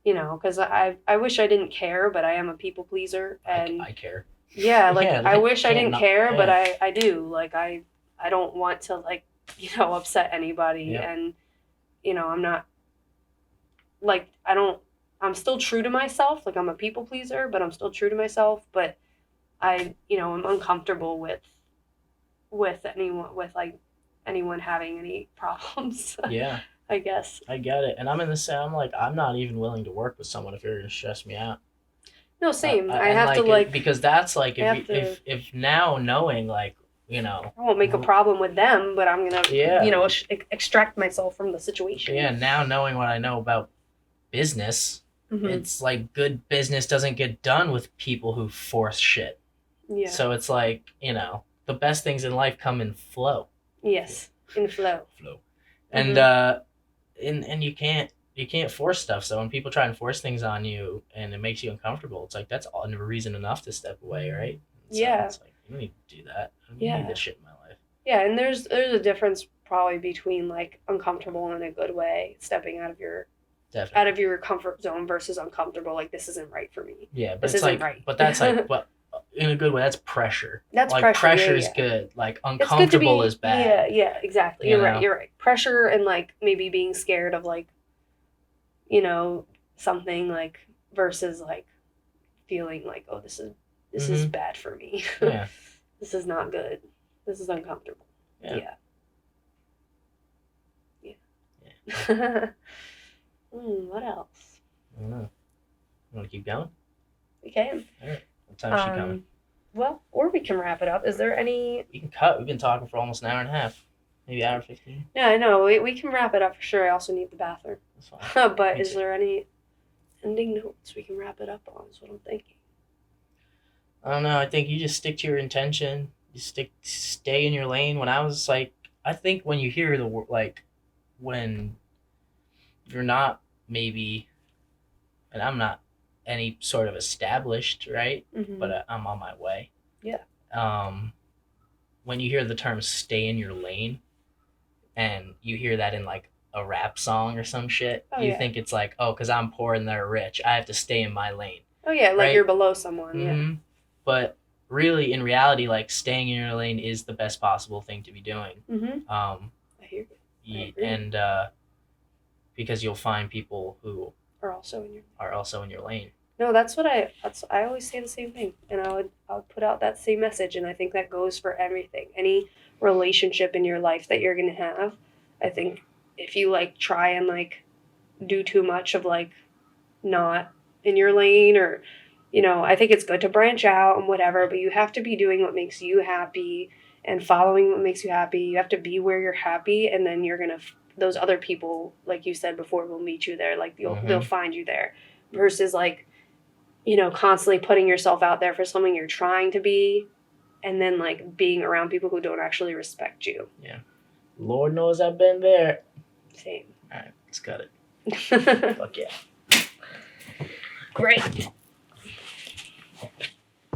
because I wish I didn't care, but I am a people pleaser, and I care. yeah, like, Yeah, I wish I can't didn't not- care, but yeah. I do. Like, I don't want to, like, upset anybody, Yep. and I'm not, like, I'm still true to myself. Like, I'm a people pleaser, but I'm still true to myself. But I'm uncomfortable with anyone having any problems. Yeah, I guess. I get it. And I'm in the same. I'm like, I'm not even willing to work with someone if you're gonna stress me out. No, same. I And have to, like, because that's like, I have to. if now knowing, like, I won't make a problem with them, but I'm gonna, Yeah. extract myself from the situation. Yeah, now knowing what I know about business, Mhm. it's like good business doesn't get done with people who force shit. Yeah. So it's like, the best things in life come in flow. Yes. In flow. And and you can't force stuff. So when people try and force things on you and it makes you uncomfortable, it's like that's all reason enough to step away, right? So Yeah. it's like, you don't need to do that. I don't Yeah. need this shit in my life. Yeah, and there's a difference probably between, like, uncomfortable in a good way, stepping out of your comfort zone, versus uncomfortable, like, this isn't right for me. Yeah, but This it's isn't like, right. but that's like, but in a good way, that's pressure. That's like pressure. Pressure Yeah, is yeah. good. Like It's good to uncomfortable be, is bad. Yeah, exactly. You You're know? right. Pressure, and, like, maybe being scared of, like, something, like, versus, like, feeling like, oh, this is bad for me. Yeah. This is not good. This is uncomfortable. Yeah. What else? I don't know. You want to keep going? We can. All right. What time's she coming? Well, or we can wrap it up. Is there any? You can cut. We've been talking for almost an hour and a half. Maybe hour 15. Yeah, I know. We can wrap it up for sure. I also need the bathroom. That's fine. But Me is too. there any ending notes we can wrap it up on? Is what I'm thinking. I don't know. I think you just stick to your intention. You stay in your lane. When I was like, I think when you hear the word, like, when you're not maybe, and I'm not any sort of established, right? Mm-hmm. But I'm on my way. Yeah. When you hear the term "stay in your lane," and you hear that in like a rap song or some shit, you think it's like, oh, because I'm poor and they're rich, I have to stay in my lane. Oh yeah, like, right? You're below someone. Mm-hmm. Yeah. But really, in reality, like, staying in your lane is the best possible thing to be doing. Mm-hmm. I hear you. I agree. And because you'll find people who are also in your lane. No, I always say the same thing, and I would put out that same message, and I think that goes for everything. Any relationship in your life that you're gonna have, I think if you, like, try and, like, do too much of, like, not in your lane, or I think it's good to branch out and whatever, but you have to be doing what makes you happy and following what makes you happy. You have to be where you're happy, and then you're gonna those other people, like you said before, will meet you there. Like, they'll find you there, versus, like, constantly putting yourself out there for something you're trying to be, and then, like, being around people who don't actually respect you. Yeah. Lord knows I've been there. Same. All right, let's cut it. Fuck yeah. Great.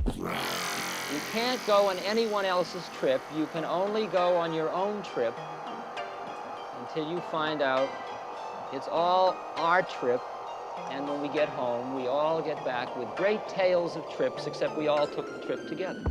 You can't go on anyone else's trip. You can only go on your own trip until you find out it's all our trip. And when we get home, we all get back with great tales of trips, except we all took the trip together.